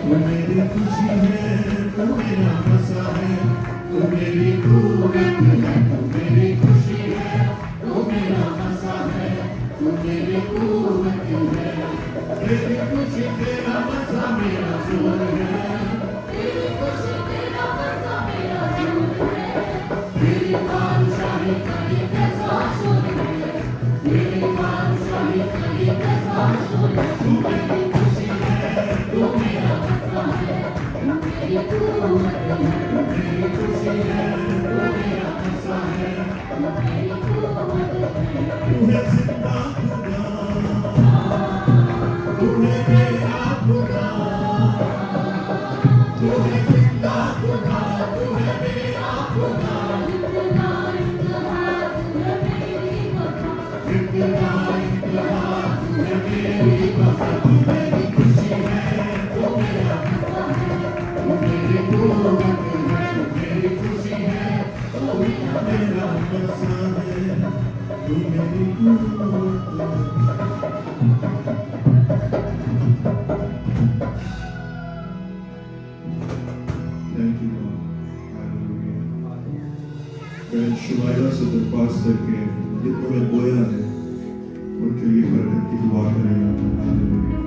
तू मेरी खुशी है, तू मेरा मज़ा है, तू मेरी कुव्वत है, तू मेरी खुशी है, तू मेरा मज़ा है, तू मेरी कुव्वत है। तेरी खुशी तेरा मज़ा मेरा जोर है, तेरी खुशी तेरा मज़ा मेरा जोर है, तेरी बादशाही का ये कैसा शोर है, तेरी बादशाही का ये कैसा शोर है। तू मेरी खुशी है, तू मेरा मज़ा है, तू मेरी कुव्वत है, तू मेरी खुशी है, तू मेरा मज़ा है, तू मेरी कुव्वत है। तू है जिंदा खुदा, तू है मेरा खुदा, तू है जिंदा खुदा, तू है मेरा खुदा। इब्तिदा इंतहा तू है मेरी वफा, तू मेरी खुशी है, तू मेरा मज़ा है, तू मेरी कुव्वत है, तू मेरी खुशी है, तू मेरा मज़ा है, तू मेरी कुव्वत है। Thank you, Lord. Hallelujah. मैं शुमाइला से दरख्वास्त करके जितनों में बोया है उनके लिए बरकत की दुआ करेगा। हालेलुया।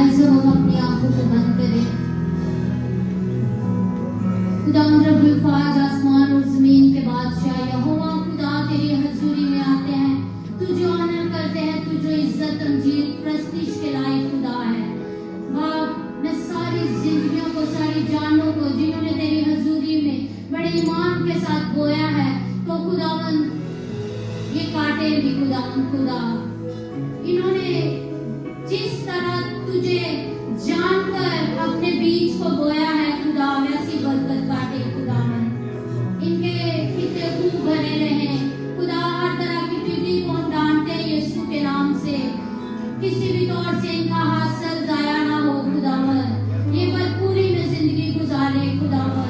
ऐसे हम अपनी आंखों को बंद करें। खुदा रब्बुल फाज आसमान और जमीन के बादशाह यहोवा खुदा तेरी हजूरी में आते हैं, तुझे ऑनर करते हैं, तुझे इज्जत तमजीद प्रस्तिश के लायक खुदा है। बाप मैं सारी जिंदगियों को, सारी जानों को जिन्होंने तेरी हजूरी में बड़े ईमान के साथ बोया है, तो खुदावन ये काटे भी खुदावन खुदा इन्होंने जिस तरह तुझे जानकर अपने बीज को बोया है खुदा, वैसी बरकत काटे खुदावन। इनके कितने खूब भरे रहे खुदा, हर तरह की टिड्डी को हम डांटते हैं यीशु के नाम से, किसी भी तौर से इनका हासिल जाया ना हो खुदावन, ये भरपूरी में जिंदगी गुजारे खुदावन।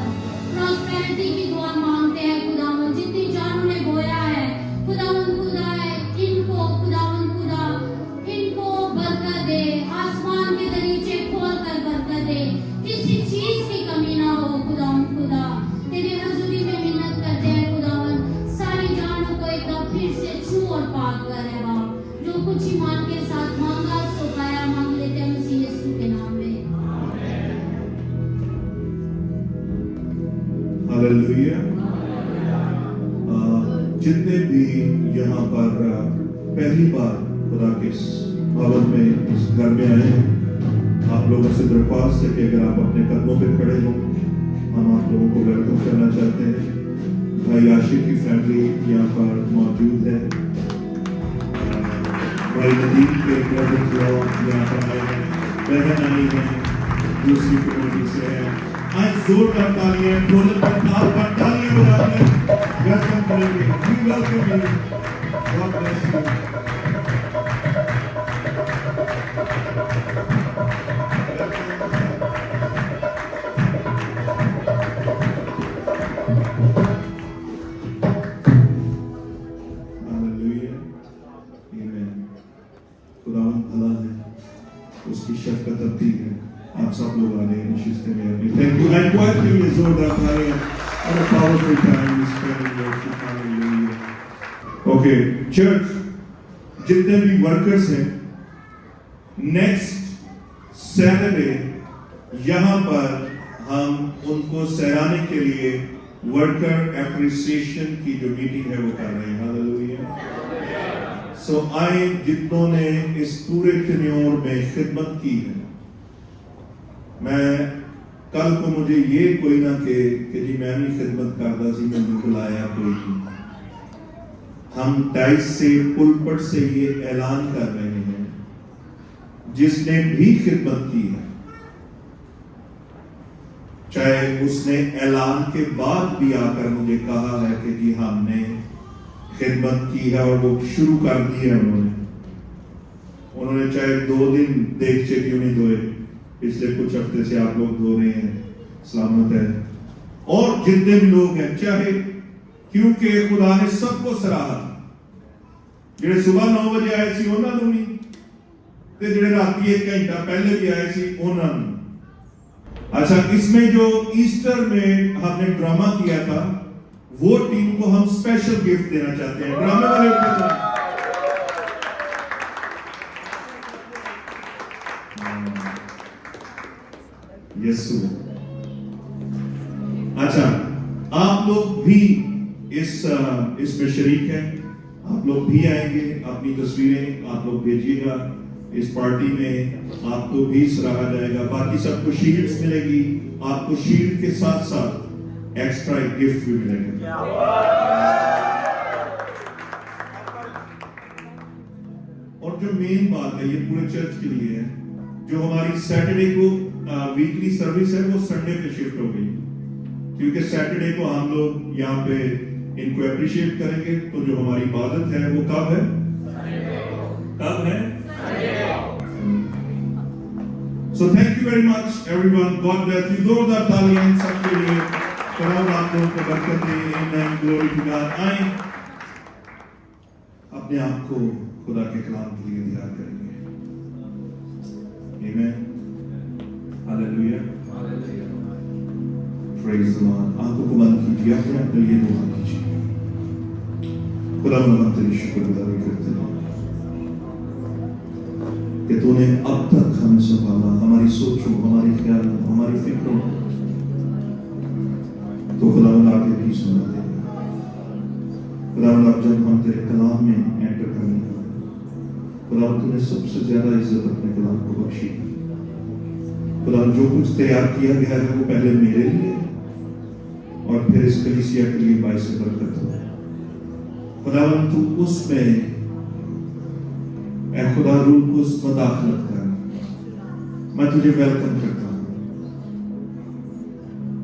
प्रॉस्पेरिटी की दुआ मांगते हैं खुदावन, जितनी जान उन्हें बोया है खुदावन खुदा है, इनको खुदावन खुदा इनको बरकत दे, आसमान के दरीचे खोल कर बरकत दे, किसी चीज की कमी ना हो खुदावन खुदा। तेरी हजूरी में मिन्नत करते हैं खुदावन, सारी जानों को एक बार फिर से छू और पाक कर है बाप, जो कुछ ईमान के साथ मांगा सो पाया, मांग लेते हैं मसीह यीशु के नाम में। हालेलुया। जितने भी यहाँ पर पहली बार खुदा के इस भवन में, इस घर में आए हैं, आप लोगों से दरख्वास्त है कि अगर आप अपने कदमों पे खड़े हो, हम आप लोगों को वेलकम करना चाहते हैं। भाई आशिक की फैमिली यहाँ पर मौजूद है, भाई नदीम के ब्रदर जो यहाँ पर आए हैं, बहन आई हैं दूसरी कम्युनिटी से हैं। आज जोरदार तालियां, ढोलक पर ताल पर तालियां बजाकर वेलकम करेंगे। We welcome you. God bless you. Hallelujah. Amen. खुदावन भला है, उसकी शफ़क़त अब्दी है। आप सब लोग आ रहे हैं नशिस्ते में अपनी। Thank you. And quite a few जोरदार तालियां। What a powerful time we spend in worship. Hallelujah. Okay, church, जितने भी वर्कर्स हैं, नेक्स्ट सैटरडे यहाँ पर हम उनको सहराने के लिए वर्कर एप्रिसिएशन की जो मीटिंग है वो कर रहे हैं। हालेलुया। सो आए जितनों ने इस पूरे टेन्योर में खिदमत की है, मैं कल को मुझे ये कोई ना कहे कि जी मैं भी खिदमत करता सी, मैंने बुलाया कोई नहीं। हम डाइस से पुलपट से ये ऐलान कर रहे हैं, जिसने भी खिदमत की है, चाहे उसने ऐलान के बाद भी आकर मुझे कहा है कि जी हमने खिदमत की है और वो शुरू कर दी है, उन्होंने चाहे 2 दिन देगचे क्यों नहीं धोए, पिछले कुछ हफ्ते से आप लोग धो रहे हैं, सलामत है। और जितने भी लोग हैं, चाहे क्योंकि खुदा ने सबको सराहा, ਜਿਹੜੇ ਸਵੇਰ 9 ਵਜੇ ਆਏ ਸੀ ਉਹਨਾਂ ਨੂੰ ਵੀ, ਤੇ ਜਿਹੜੇ ਰਾਤੀ 1 घंटा पहले भी आए थे ਉਹਨਾਂ ਨੂੰ। अच्छा, इसमें जो ईस्टर में हमने ड्रामा किया था, वो टीम को हम स्पेशल गिफ्ट देना चाहते हैं। ड्रामे वाले उठे जाएं। यीशु। अच्छा, आप लोग भी इसमें शरीक हैं, आप लोग भी आएंगे, अपनी तस्वीरें आप लोग भेजिएगा। इस पार्टी में आपको भी सराहा जाएगा। बाकी सबको शील्ड्स मिलेगी, आपको शील्ड के साथ साथ एक्स्ट्रा एक गिफ्ट भी मिलेगा। और जो मेन बात है, ये पूरे चर्च के लिए है, जो हमारी सैटरडे को वीकली सर्विस है वो संडे पे शिफ्ट हो गई, क्योंकि सैटरडे को हम लोग यहाँ पे इनको अप्रिशिएट करेंगे। तो जो हमारी इबादत है वो कब है? कब है? So thank you very much everyone. God bless you. जोरदार तालियां सबके लिए। खुदा आप लोगों को बरकत दे। Amen. Glory to God. आए अपने आप को खुदा के कलाम के लिए तैयार करेंगे। Amen. Hallelujah. Praise the Lord. आंखों को बंद कीजिए, अपने लिए दुआ कीजिए। खुदा हम तेरी शुक्रगुजारी करते हैं कि तूने अब तक हमें संभाला, हमारी सोचों, हमारी ख्यालों, हमारी फिक्रों, तो खुदावंद आगे भी सुना देगा। खुदावंद अब जब हम तेरे कलाम में एंटर करने का, खुदावंद तूने सबसे ज्यादा इज्जत अपने कलाम को बख्शी। खुदावंद जो कुछ तैयार किया गया है वो पहले मेरे लिए और फिर इस कलीसिया के लिए बाइस बरकत हो। खुदावंद तू उसमें ऐ खुदा रूह को उसमें दाखिलत कर। मैं तुझे वेलकम करता हूँ।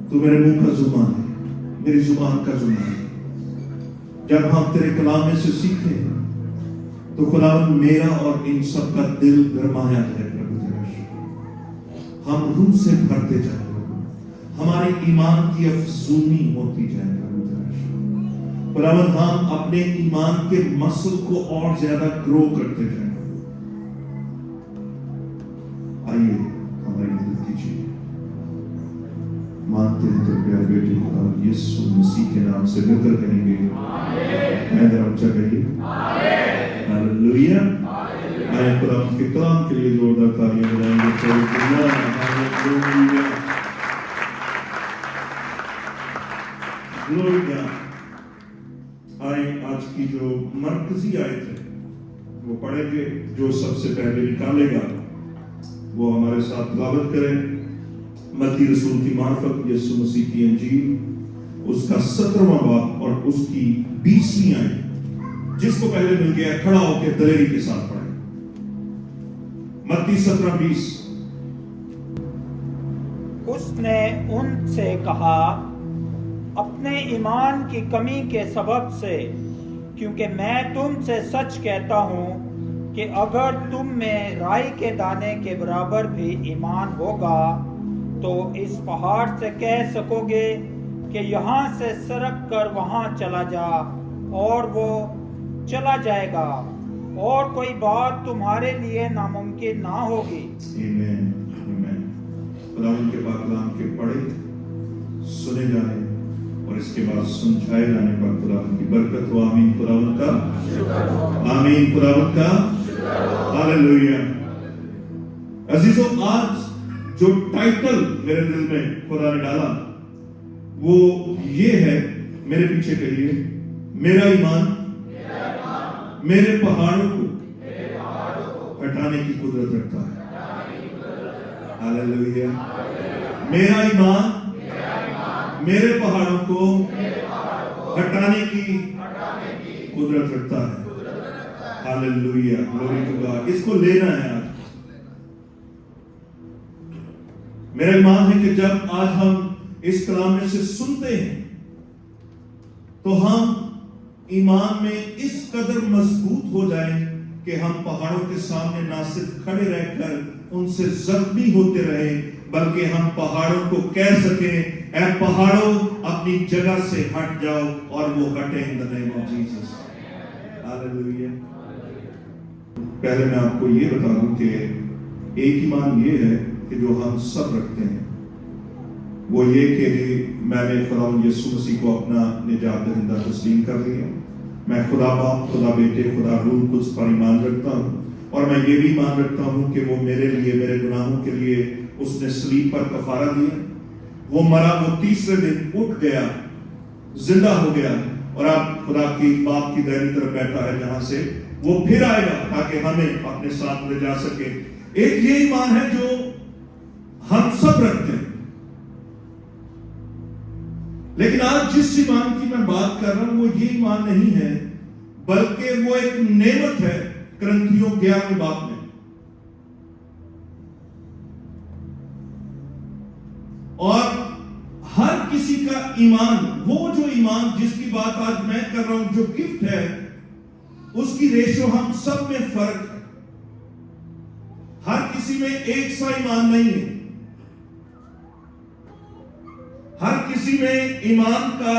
तू मेरे मुंह का जुबान है, मेरी जुबान का जुबान है। जब हम तेरे कलाम में से सीखे तो खुदावंद मेरा और इन सब का दिल गरमाया जाए प्रभु तेरा। हम रूह से भरते जाए, हमारे ईमान की अफजूनी होती जाए प्रभु तेरा। खुदावंद हम अपने ईमान के मसल को और ज्यादा ग्रो करते जाए। आइए हमारी मदद कीजिए। मानते हैं तो प्यारे बेटे खुदा यीशु मसीह के नाम से मिलकर कहेंगे आमीन। जरा ऊंचा कहिए हालेलुया। आए खुदा के कलाम के लिए जोरदार तालियां बजाएंगे। Hallelujah glory. आए आज की जो मरकजी आयत है वो पढ़ेंगे। जो सबसे पहले निकालेगा वो हमारे साथ तिलावत करें। मत्ती रसूल की मार्फत यीशु मसीह की इंजील उसका 17वां बाब और उसकी 20वीं आयत। जिसको पहले मिल गया खड़ा होकर दलेरी के साथ पढ़े। मत्ती 17:20। उसने उनसे कहा, अपने ईमान की कमी के सबब से, क्योंकि मैं तुमसे सच कहता हूं कि अगर तुम में राई के दाने के बराबर भी ईमान होगा तो इस पहाड़ से कह सकोगे कि यहाँ से सरक कर वहाँ चला जा, और वो चला जाएगा, और कोई बात तुम्हारे लिए नामुमकिन ना होगी। आमीन आमीन। खुदावंद के पाक कलाम के पढ़े सुने जाने और इसके बाद समझाए जाने पर खुदावंद की बरकत हो। आमीन। खुदावंद का आमीन। खुदावंद का हालेलुया। अजीजों, आज जो टाइटल मेरे दिल में खुदा ने डाला वो ये है, मेरे पीछे कहिए, मेरा ईमान मेरे पहाड़ों को हटाने की कुदरत रखता है। हालेलुया। मेरा ईमान मेरे पहाड़ों को हटाने की कुदरत रखता है। हालेलुया। Glory to God. इसको लेना है आज। मेरा ईमान है कि जब आज हम इस कलाम में से सुनते हैं तो हम ईमान में इस कदर मजबूत हो जाएं कि हम पहाड़ों के सामने ना सिर्फ खड़े रहकर उनसे जख्मी होते रहे, बल्कि हम पहाड़ों को कह सकें, ऐ पहाड़ों अपनी जगह से हट जाओ, और वो हटे in the name of Jesus. Hallelujah. पहले मैं आपको ये बता दूं कि एक ईमान ये है कि जो हम सब रखते हैं, वो ये कि मैंने खुदावंद यीशु मसीह को अपना निजात दहिंदा तस्लीम कर लिया, मैं खुदा बाप, खुदा बेटे, खुदा रूह कुछ पर ईमान रखता हूँ, और मैं ये भी ईमान रखता हूँ कि वो मेरे लिए, मेरे गुनाहों के लिए उसने सलीब पर कफारा दिया, वो मरा, वो तीसरे दिन उठ गया, जिंदा हो गया, और अब खुदा की बाप की दाहिनी तरफ बैठा है, जहां से वो फिर आएगा ताकि हमें अपने साथ ले जा सके। एक ये ईमान है जो हम सब रखते हैं। लेकिन आज जिस ईमान की मैं बात कर रहा हूं वो ये ईमान नहीं है, बल्कि वो एक नेमत है। करंथियों 11वें बाब में, और हर किसी का ईमान, वो जो ईमान जिसकी बात आज मैं कर रहा हूं, जो गिफ्ट है, उसकी रेशो हम सब में फर्क है। हर किसी में एक सा ईमान नहीं है। हर किसी में ईमान का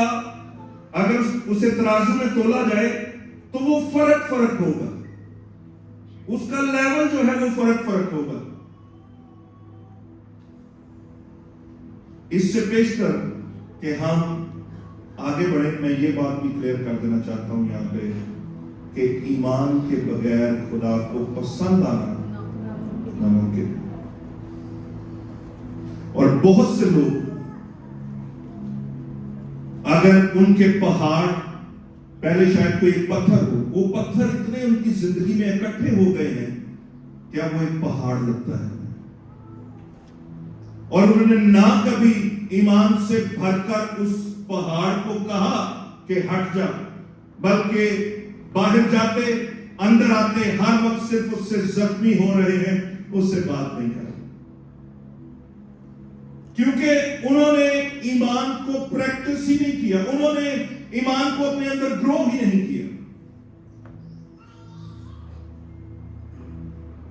अगर उसे तराजू में तोला जाए तो वो फर्क होगा, उसका लेवल जो है वो फर्क होगा। इससे पेशतर कि हम आगे बढ़े, मैं ये बात भी क्लियर कर देना चाहता हूं यहां पे कि ईमान के बगैर खुदा को पसंद आना नामुमकिन है। और बहुत से लोग, अगर उनके पहाड़, पहले शायद कोई पत्थर हो, वो पत्थर इतने उनकी जिंदगी में इकट्ठे हो गए हैं, क्या वो एक पहाड़ लगता है, और उन्होंने ना कभी ईमान से भरकर उस पहाड़ को कहा कि हट जा, बल्कि बाहर जाते, अंदर आते, हर वक्त सिर्फ उससे जख्मी हो रहे हैं, उससे बात नहीं कर, क्योंकि उन्होंने ईमान को प्रैक्टिस ही नहीं किया, उन्होंने ईमान को अपने अंदर ग्रो ही नहीं किया।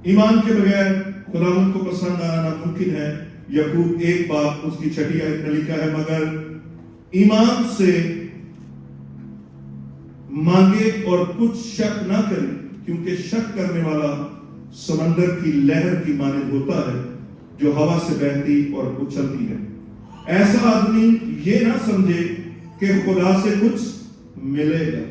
ईमान के बगैर खुदावंद को पसंद आना नामुमकिन है। याकूब 1 बाब उसकी 6 आयत में लिखा है, मगर ईमान से मांगे और कुछ शक ना करें, क्योंकि शक करने वाला समंदर की लहर की मानद होता है, जो हवा से बहती और उछलती है। ऐसा आदमी ये ना समझे कि खुदा से कुछ मिलेगा।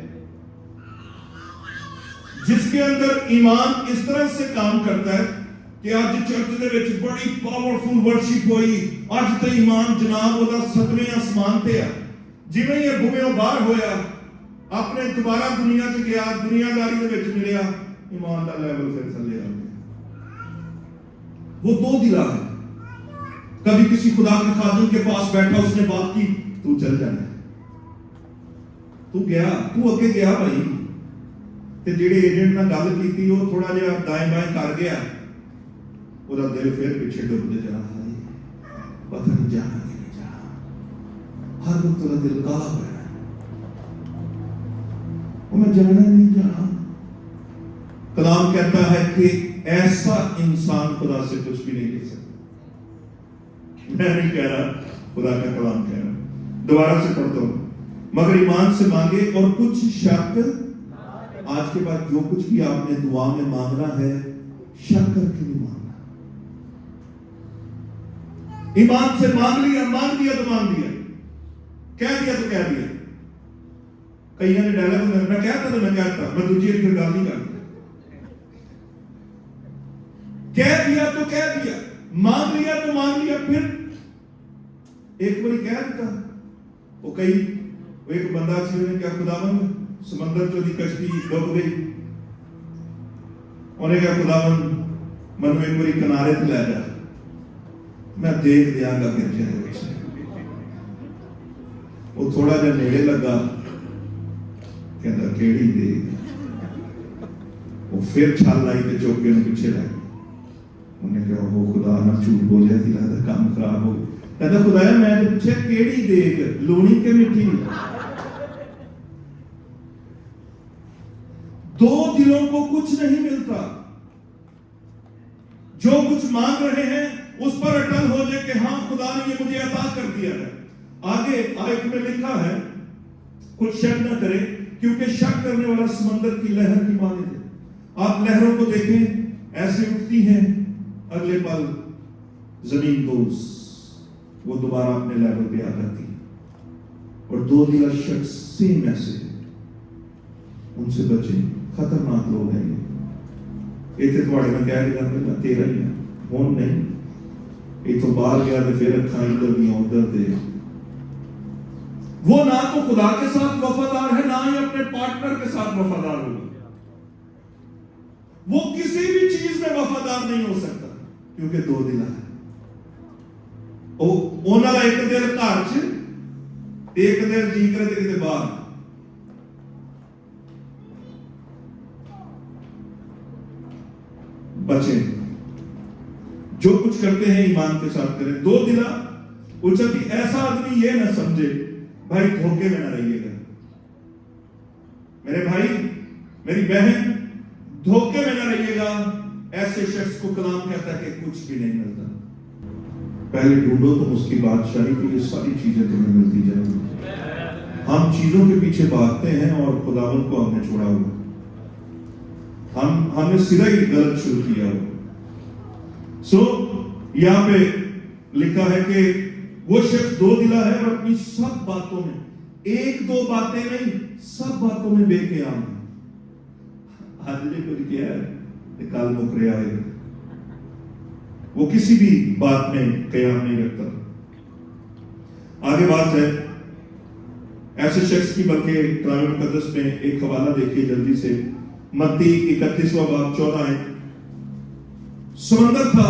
जिसके अंदर ईमान इस तरह से काम करता है कि आज चर्च दे विच बड़ी पावरफुल वर्शिप हुई, अज तो ईमान जनाब ओदा 7वें आसमान ते है। जिवें ही बुवेओं बाहर होया, अपने दोबारा दुनिया च गया, दुनियादारी दे विच मिलिया, ईमान दा लेवल फिर थल्ले आ गया। वो दो दिला है। कभी किसी खुदा के खादिम के पास बैठा, उसने बात की, तू चल जाना, तू गया, तू अगे गया भाई, ते जेड़े एजेंट नाल गल कीती वो थोड़ा जिहा दाएं बाएं कर गया, ਉਹਦਾ ਦਿਲ ਫਿਰ ਪਿੱਛੇ ਡੁੱਬਦੇ ਜਾ ਰਿਹਾ ਹੈ, ਪਤਾ ਨਹੀਂ ਜਾਣਾ ਕਿ ਨਹੀਂ ਜਾਣਾ, ਹਰ ਵਕਤ ਉਹਦਾ ਦਿਲ ਕਾਲਾ ਹੋਇਆ, ਉਹ ਮੈਂ ਜਾਣਾ नहीं जाना। कलाम कहता है कि ऐसा इंसान खुदा से कुछ भी नहीं ले सकता। मैं नहीं कह रहा, खुदा का कलाम कह रहा। दोबारा से पढ़ता हूं, मगर ईमान से मांगे और कुछ शक, आज के बाद जो कुछ भी आपने दुआ में मांगना है, शक करके नहीं मांगना। ईमान से मांग लिया तो मांग दिया, कह दिया तो कह दिया। कई ने डायलॉग में मैं कहता तो मैं कहता, मैं दूसरी फिर गल नहीं करता। कह दिया तो कह दिया, मांग लिया तो मांग लिया। फिर एक बार कह दिता, वो कई एक बंदा सी, उन्हें क्या खुदावंद समंदर चो दी कश्ती डुब गई, उन्हें क्या खुदावंद मैनू एक बार किनारे ते लै जा, मैं देख दियांगा गिरजे दे विच। वो थोड़ा जिहा नेड़े लगा, कहता केड़ी देख, वो फिर छल लाई ते चुक के पीछे लै गया। उन्हें कहा वो खुदा ना झूठ बोलिया थी, लगता काम खराब हो गया। कहता खुदाया मैं तो पूछे केड़ी देख, लूनी के मिठी। दो दिलों को कुछ नहीं मिलता। जो कुछ मांग रहे हैं उस पर अटल हो जाए कि हाँ खुदा ने ये मुझे अता कर दिया है। आगे आयत में लिखा है, कुछ शक न करे, क्योंकि शक करने वाला समंदर की लहर की मानद है। आप लहरों को देखें, ऐसे उठती हैं, अगले पल जमीन दोज वो दोबारा अपने लेवल पे आ जाती है। और दो दिला शख्स सेम ऐसे, उनसे बचे, खतरनाक लोग हैं ये। इतने थोड़े में कह रहा मैं तेरा ही है, कौन नहीं, ये तो बाहर गया तो फिर अखा इधर भी उधर दे। वो ना तो खुदा के साथ वफादार है, ना ही अपने पार्टनर के साथ वफादार होगा। वो किसी भी चीज में वफादार नहीं हो सकता, क्योंकि दो दिला है। उन्होंने एक दिल घर च, एक दिल जी करे किते बाहर। बचे, जो कुछ करते हैं ईमान के साथ करें। दो दिला उचती, ऐसा आदमी ये ना समझे भाई धोखे में ना रहिएगा। मेरे भाई मेरी बहन, धोखे में ना रहिएगा। ऐसे शख्स को कलाम कहता है कि कुछ भी नहीं मिलता। पहले ढूंढो तुम उसकी बादशाही, तो ये सारी चीजें तुम्हें मिलती जाएंगी। हम चीजों के पीछे भागते हैं और खुदावन को हमने छोड़ा हुआ, हमने सीधा ही गलत शुरू किया हुआ। यहां पे लिखा है कि वो शख्स दो दिला है और अपनी सब बातों में, एक दो बातें नहीं, सब बातों में बेकयाम है। आज ने कुछ किया है, कल मुकरे आएगा। वो किसी भी बात में कयाम नहीं रखता। आगे बात है ऐसे शख्स की, बल्कि कलाम मुकद्दस में एक हवाला देखिए जल्दी से, मत्ती 31वां बाब 14 है। समंदर था,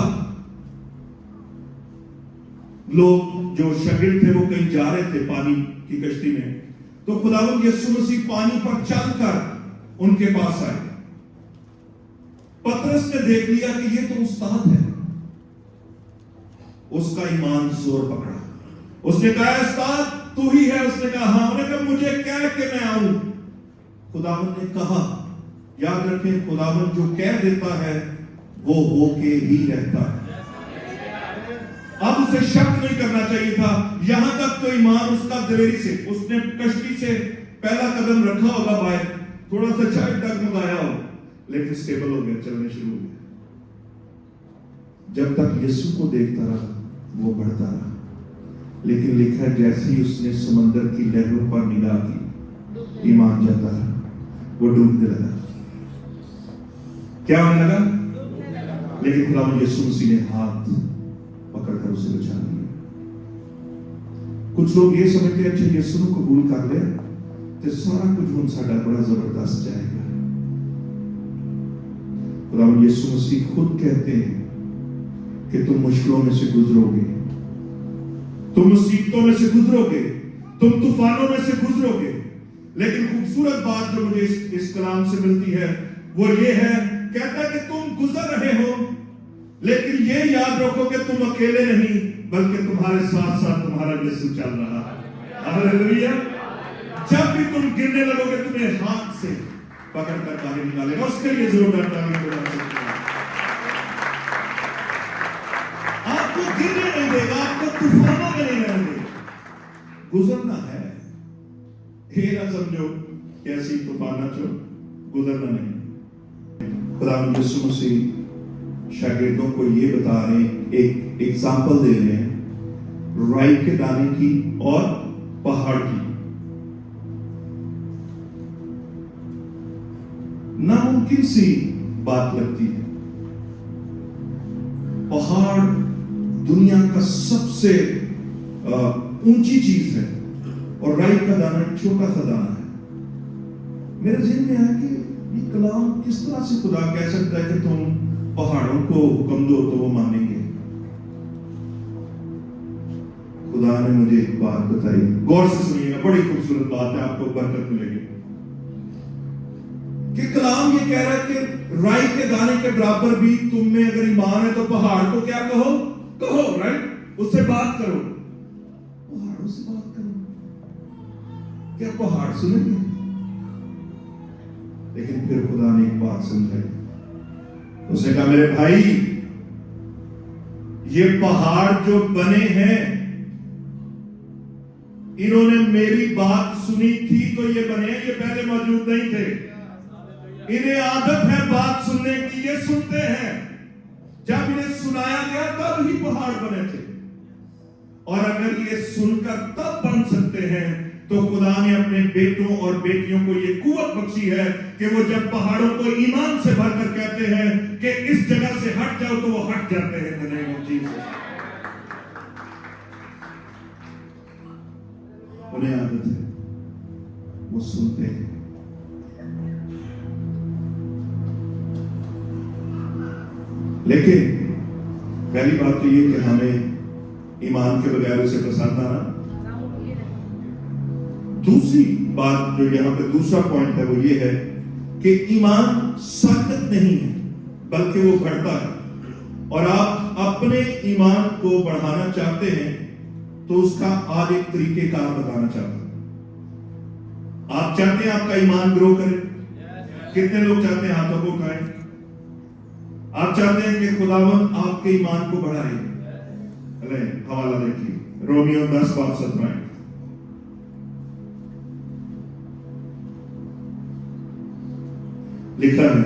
लोग जो शागिर्द थे वो कहीं जा रहे थे पानी की कश्ती में, तो खुदावंद यीशु मसीह पानी पर चलकर उनके पास आए। पतरस ने देख लिया कि ये तो उस्ताद है, उसका ईमान जोर पकड़ा। उसने कहा उस्ताद तू ही है? उसने कहा हाँ। उन्होंने कहा मुझे कह के मैं आऊं। खुदावंद ने कहा, याद रखें खुदावंद जो कह देता है वो होके ही रहता है। अब उसे शक नहीं करना चाहिए था। यहां तक तो ईमान उसका दिलेरी से, उसने कश्ती से पहला कदम रखा होगा बाहर, थोड़ा सा शायद डगमगाया हो, लेकिन स्टेबल हो गया, चलने शुरू हो गया। जब तक यीशु को देखता रहा वो बढ़ता रहा, लेकिन लिखा है जैसे ही उसने समंदर की लहरों पर निगाह की, ईमान जाता रहा, वो डूबने लगा। क्या होने लगा? लेकिन खुदावंद यीशु मसीह ने हाथ पकड़कर उसे बचा लिया। कुछ लोग ये समझते हैं अच्छा यीशु को कबूल कर लिया तो सारा कुछ उन साडा बड़ा जबरदस्त जाएगा। खुदावंद यीशु मसीह खुद कहते हैं कि तुम मुश्किलों में से गुजरोगे, तुम मुसीबतों में से गुजरोगे, तुम तूफानों में से गुजरोगे। लेकिन खूबसूरत बात जो मुझे इस कलाम से मिलती है वो ये है, कहता है कि तुम गुजर रहे हो, लेकिन ये याद रखो कि तुम अकेले नहीं, बल्कि तुम्हारे साथ साथ तुम्हारा यीशु चल रहा है। हालेलुया। जब भी तुम गिरने लगोगे तुम्हें हाथ से पकड़कर बाहर निकालेगा। उसके लिए जोरदार ताली बजाओ। आपको गिरने नहीं देगा, आपको तूफानों में नहीं रहने देगा। गुजरना है, ये ना समझो कैसी तूफाना चो, गुजरना नहीं। खुदावंद यीशु मसीह शागिर्दों को ये बता रहे हैं, एक एग्जाम्पल दे रहे हैं राई के दाने की और पहाड़ की। नामुमकिन सी बात लगती है, पहाड़ दुनिया का सबसे ऊंची चीज है और राई का दाना एक छोटा सा दाना है। मेरे ज़हन में आया कि ये कलाम किस तरह से खुदा कह सकता है कि तुम पहाड़ों को हुक्म दो तो वो मानेंगे। खुदा ने मुझे एक बात बताई, गौर से सुनिएगा, बड़ी खूबसूरत बात है, आपको बरकत मिलेगी। कि कलाम ये कह रहा है कि राई के दाने के बराबर भी तुम में अगर ईमान है तो पहाड़ को क्या कहो, कहो, राइट, उससे बात करो, पहाड़ों से बात करो। क्या पहाड़ सुनेंगे? लेकिन फिर खुदा ने एक बात समझाई। उसने कहा मेरे भाई, ये पहाड़ जो बने हैं, इन्होंने मेरी बात सुनी थी तो ये बने, ये पहले मौजूद नहीं थे। इन्हें आदत है बात सुनने की, ये सुनते हैं। जब इन्हें सुनाया गया तब ही पहाड़ बने थे, और अगर ये सुनकर तब बन सकते हैं तो खुदा ने अपने बेटों और बेटियों को ये कुव्वत बख्शी है कि वो जब पहाड़ों को ईमान से भरकर कहते हैं कि इस जगह से हट जाओ, तो वो हट जाते हैं। In the name of Jesus. उन्हें आदत है, वो सुनते हैं। लेकिन पहली बात तो ये कि हमें ईमान के बगैर उसे पसंद आना। दूसरी बात जो यहां पे दूसरा पॉइंट है वो ये है कि ईमान साकत नहीं है, बल्कि वो बढ़ता है। और आप अपने ईमान को बढ़ाना चाहते हैं तो उसका आज एक तरीकेकार बताना चाहता हूं। आप चाहते हैं आपका ईमान ग्रो करे? कितने लोग चाहते हैं? हाथों को उठाएं। आप चाहते हैं कि खुदावंद आपके ईमान को बढ़ाए? अरे हवाला देखिए, रोमियो 10:17। लिखा है,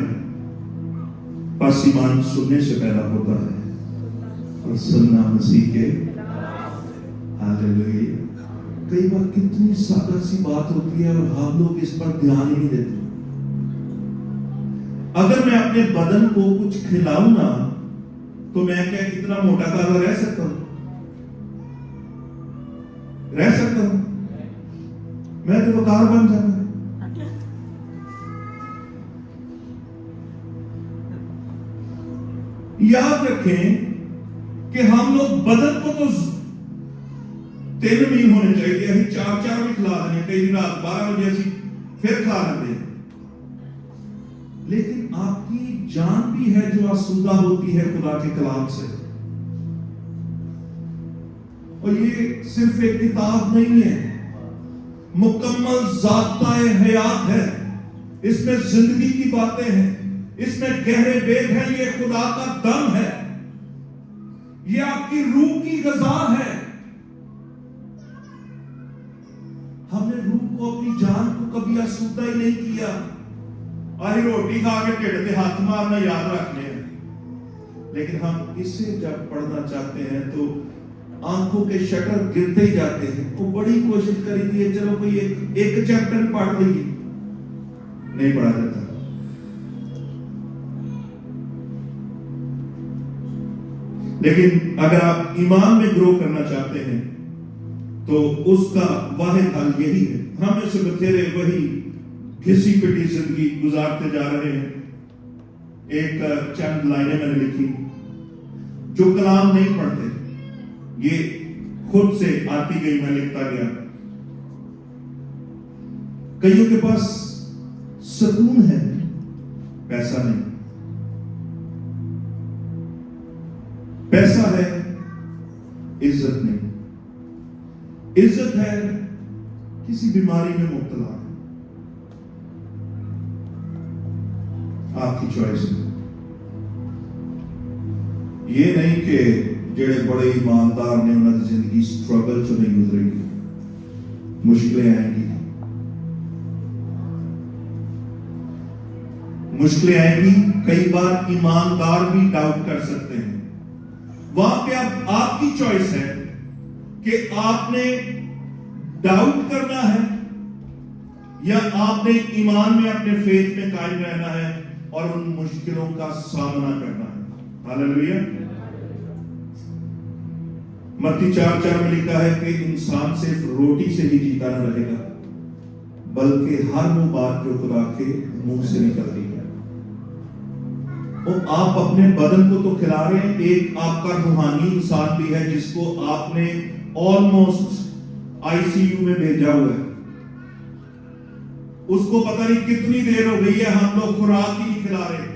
बस ईमान सुनने से पैदा होता है और सुनना मसीह के। हालेलुया। कई बार कितनी सादा सी बात होती है और हम लोग इस पर ध्यान ही नहीं देते। अगर मैं अपने बदन को कुछ खिलाऊं ना, तो मैं क्या इतना मोटा ताजा रह सकता हूं? रह सकता हूं? मैं तो वकार बन जाऊंगा। याद रखें कि हम लोग बदन को तो 3 मील होने चाहिए, अभी 4 भी खिला देंगे, कई रात 12 बजे ऐसी फिर खा लेते हैं। लेकिन आपकी जान भी है जो आसूदा होती है खुदा के कलाम से। और ये सिर्फ एक किताब नहीं है, मुकम्मल ज़ाब्ता-ए हयात है। इसमें जिंदगी की बातें हैं, इसमें गहरे वेद है, ये खुदा का दम है, ये आपकी रूह की ग़िज़ा है। हमने रूह को, अपनी जान को कभी आसूदा ही नहीं किया। आई रोटी खा के ढिड पे हाथ मारना याद रखने हैं। लेकिन हम इसे जब पढ़ना चाहते हैं तो आंखों के शटर गिरते ही जाते हैं। वो बड़ी कोशिश करी थी, चलो कोई एक चैप्टर पढ़ लीजिए, नहीं पढ़ा जाता। लेकिन अगर आप ईमान में ग्रो करना चाहते हैं तो उसका वाहिद हल यही है। हम में से बथेरे वही घिसी पिटी जिंदगी गुजारते जा रहे हैं। एक चंद लाइनें मैंने लिखी, जो कलाम नहीं पढ़ते, ये खुद से आती गई, मैं लिखता गया। कईयों के पास सुकून है, पैसा नहीं। पैसा है, इज्जत नहीं। इज्जत है, किसी बीमारी में मुब्तला है। आपकी चॉइस है। ये नहीं कि जेड़े बड़े ईमानदार ने उन्होंने जिंदगी स्ट्रगल चो नहीं गुजरेगी, मुश्किलें आएंगी, मुश्किलें आएंगी। कई बार ईमानदार भी डाउट कर सकते हैं। वहां पे आपकी चॉइस है कि आपने डाउट करना है या आपने ईमान में, अपने फेथ में कायम रहना है और उन मुश्किलों का सामना करना है। हालेलुया। मत्ती 4:4 में लिखा है कि इंसान सिर्फ रोटी से ही जीता न रहेगा, बल्कि हर वो बात जो खुदा के मुंह से निकलती है। और आप अपने बदन को तो खिला रहे हैं, एक आपका रूहानी इंसान भी है जिसको आपने ऑलमोस्ट आईसीयू में भेजा हुआ है। उसको पता नहीं कितनी देर हो गई है, हम लोग खुराक ही नहीं खिला रहे।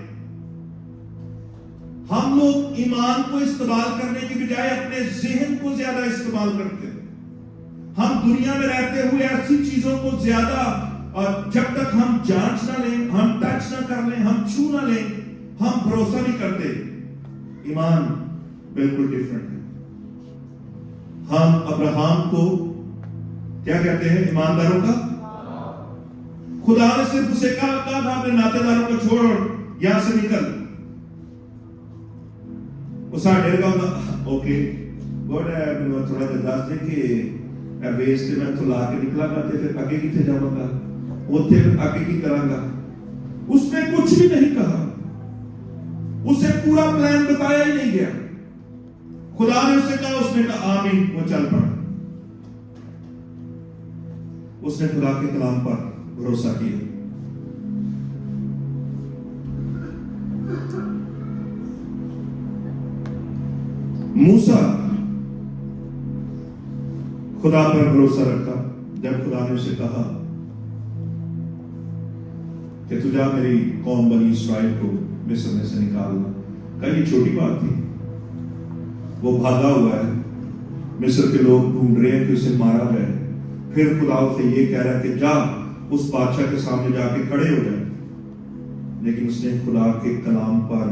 हम लोग ईमान को इस्तेमाल करने की बजाय अपने ज़हन को ज्यादा इस्तेमाल करते हैं। हम दुनिया में रहते हुए ऐसी चीजों को ज्यादा, जब तक हम जांच ना लें, हम टच ना कर लें, हम छू ना लें, हम भरोसा नहीं करते। ईमान बिल्कुल डिफरेंट है। हम अब्राहम को क्या कहते हैं? ईमानदारों का खुदा ने सिर्फ उसे कहा था अपने नातेदारों को छोड़ और यहां से निकल। वो साढ़े का ओके गॉड है मैं थोड़ा जिहा दस दे कि वेस्ट मैं तो ला के निकलांगा तो फिर आगे किथे जावांगा, उत्थे फिर आगे की करांगा। उसने कुछ भी नहीं कहा, उसे पूरा प्लान बताया ही नहीं गया। खुदा ने उसे कहा, उसने कहा आमीन, वो चल पड़ा। उसने खुदा के कलाम पर भरोसा किया। मूसा खुदा पर भरोसा रखा जब खुदा ने उसे कहा कि तू जा मेरी कौम बनी इस्राएल को मिस्र में से निकालना। कहीं छोटी बात थी, वो भागा हुआ है, मिस्र के लोग ढूंढ रहे हैं कि उसे मारा जाए, फिर खुदा से ये कह रहा है कि जा उस बादशाह के सामने जाके खड़े हो जाए। लेकिन उसने खुदा के कलाम पर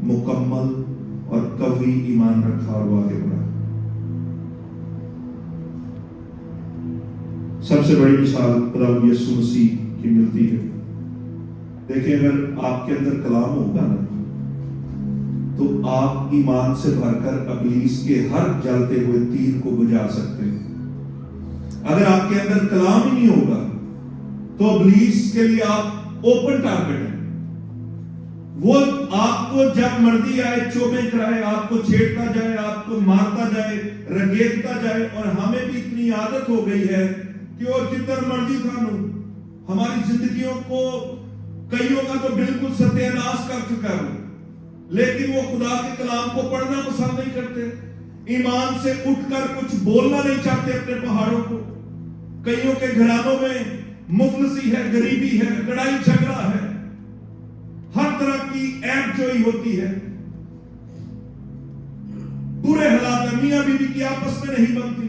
मुकम्मल और कवी ईमान रखा और वो आगे बढ़ा। सबसे बड़ी मिसाल खुदा यीशु मसीह की मिलती है। देखिए, अगर आपके अंदर कलाम होगा ना तो आप ईमान से भरकर इब्लीस के हर जलते हुए तीर को बुझा सकते हैं। अगर आपके अंदर कलाम ही नहीं होगा तो इब्लीस के लिए आप ओपन टारगेट है। वो आपको जब मर्जी आए चोबे कराए, आपको छेड़ता जाए, आपको मारता जाए, रगेदता जाए। और हमें भी इतनी आदत हो गई है कि वो जितना मर्जी थानू हमारी जिंदगियों को कईयों का तो बिल्कुल सत्यानाश कर चुका है, लेकिन वो खुदा के कलाम को पढ़ना पसंद नहीं करते। ईमान से उठकर कुछ बोलना नहीं चाहते अपने पहाड़ों को। कईयों के घरानों में मुफलसी है, गरीबी है, लड़ाई झगड़ा है, हर तरह की ऐब जोई होती है, बुरे हालात है, मियां बीवी की आपस में नहीं बनती।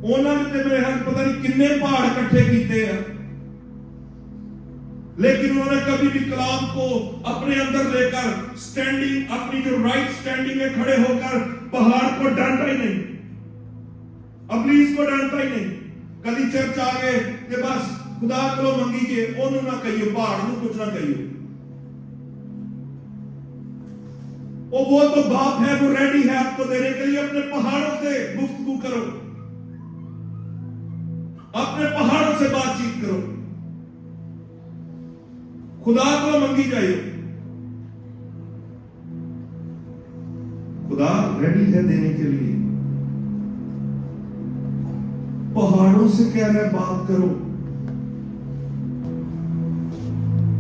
उन्होंने तो मेरे हाथ पता नहीं कितने पहाड़ इकट्ठे किए हैं, लेकिन उन्होंने कभी भी कलाम को अपने अंदर लेकर स्टैंडिंग, अपनी जो राइट स्टैंडिंग में खड़े होकर पहाड़ को डांटा ही नहीं, इब्लीस को डांटा ही नहीं। कभी चर्च आ गए कि बस खुदा को मंगीए, ओनू ना कहियो, पहाड़ को कुछ ना कहियो। वो तो बाप है, वो रेडी है आपको देने के लिए। अपने पहाड़ों से गुफ्तगू करो, अपने पहाड़ों से बातचीत करो, खुदा को मंगी जाइए। खुदा रेडी है देने के लिए। पहाड़ों से कह रहा है बात करो।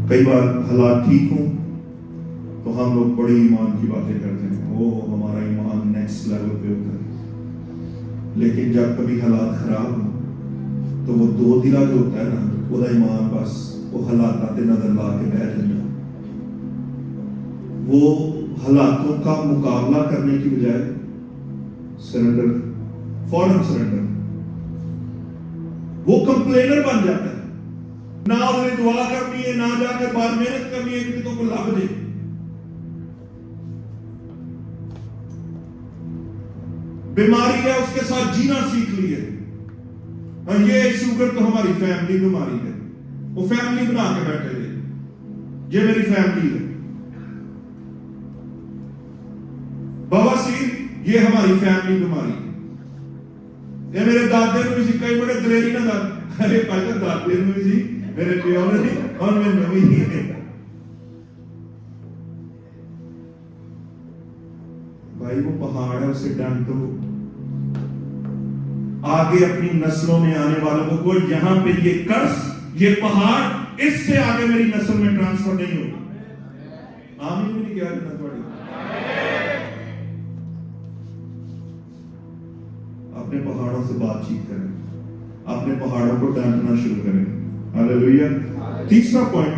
कई बार हालात ठीक हो तो हम लोग बड़ी ईमान की बातें करते हैं, वो हमारा ईमान नेक्स्ट लेवल पे होता है। लेकिन जब कभी हालात खराब हो तो वो दो दिला जो होता है ना, वो ईमान बस वो हालात आते नजर ला के बह जाता। वो हालातों का मुकाबला करने की बजाय सरेंडर, फौरन सरेंडर, वो कंप्लेनर बन जाता है। ना उसने दुआ करनी है, ना जाकर बाहर मेहनत करनी है कि तो को लाभ दे। बीमारी है, उसके साथ जीना सीख ली है। और ये शुगर तो हमारी फैमिली बीमारी है, वो फैमिली बना के बैठे थे, ये मेरी फैमिली है। बवासीर, ये हमारी फैमिली बीमारी है। ये मेरे दादे ने भी कई बड़े दलेरी ना दाद, अरे पहले दादे ने भी मेरे प्यो ने और मैं नवी ही है। भाई वो पहाड़ है, उसे डांटो। आगे अपनी नस्लों में आने वालों को कोई यहां पे ये कर्ज, ये पहाड़, इससे आगे मेरी नस्ल में ट्रांसफर नहीं होगा। आमीन भी नहीं किया जाता थोड़ी। अपने पहाड़ों से बातचीत करें, अपने पहाड़ों को डांटना शुरू करें। हालेलुया। तीसरा पॉइंट,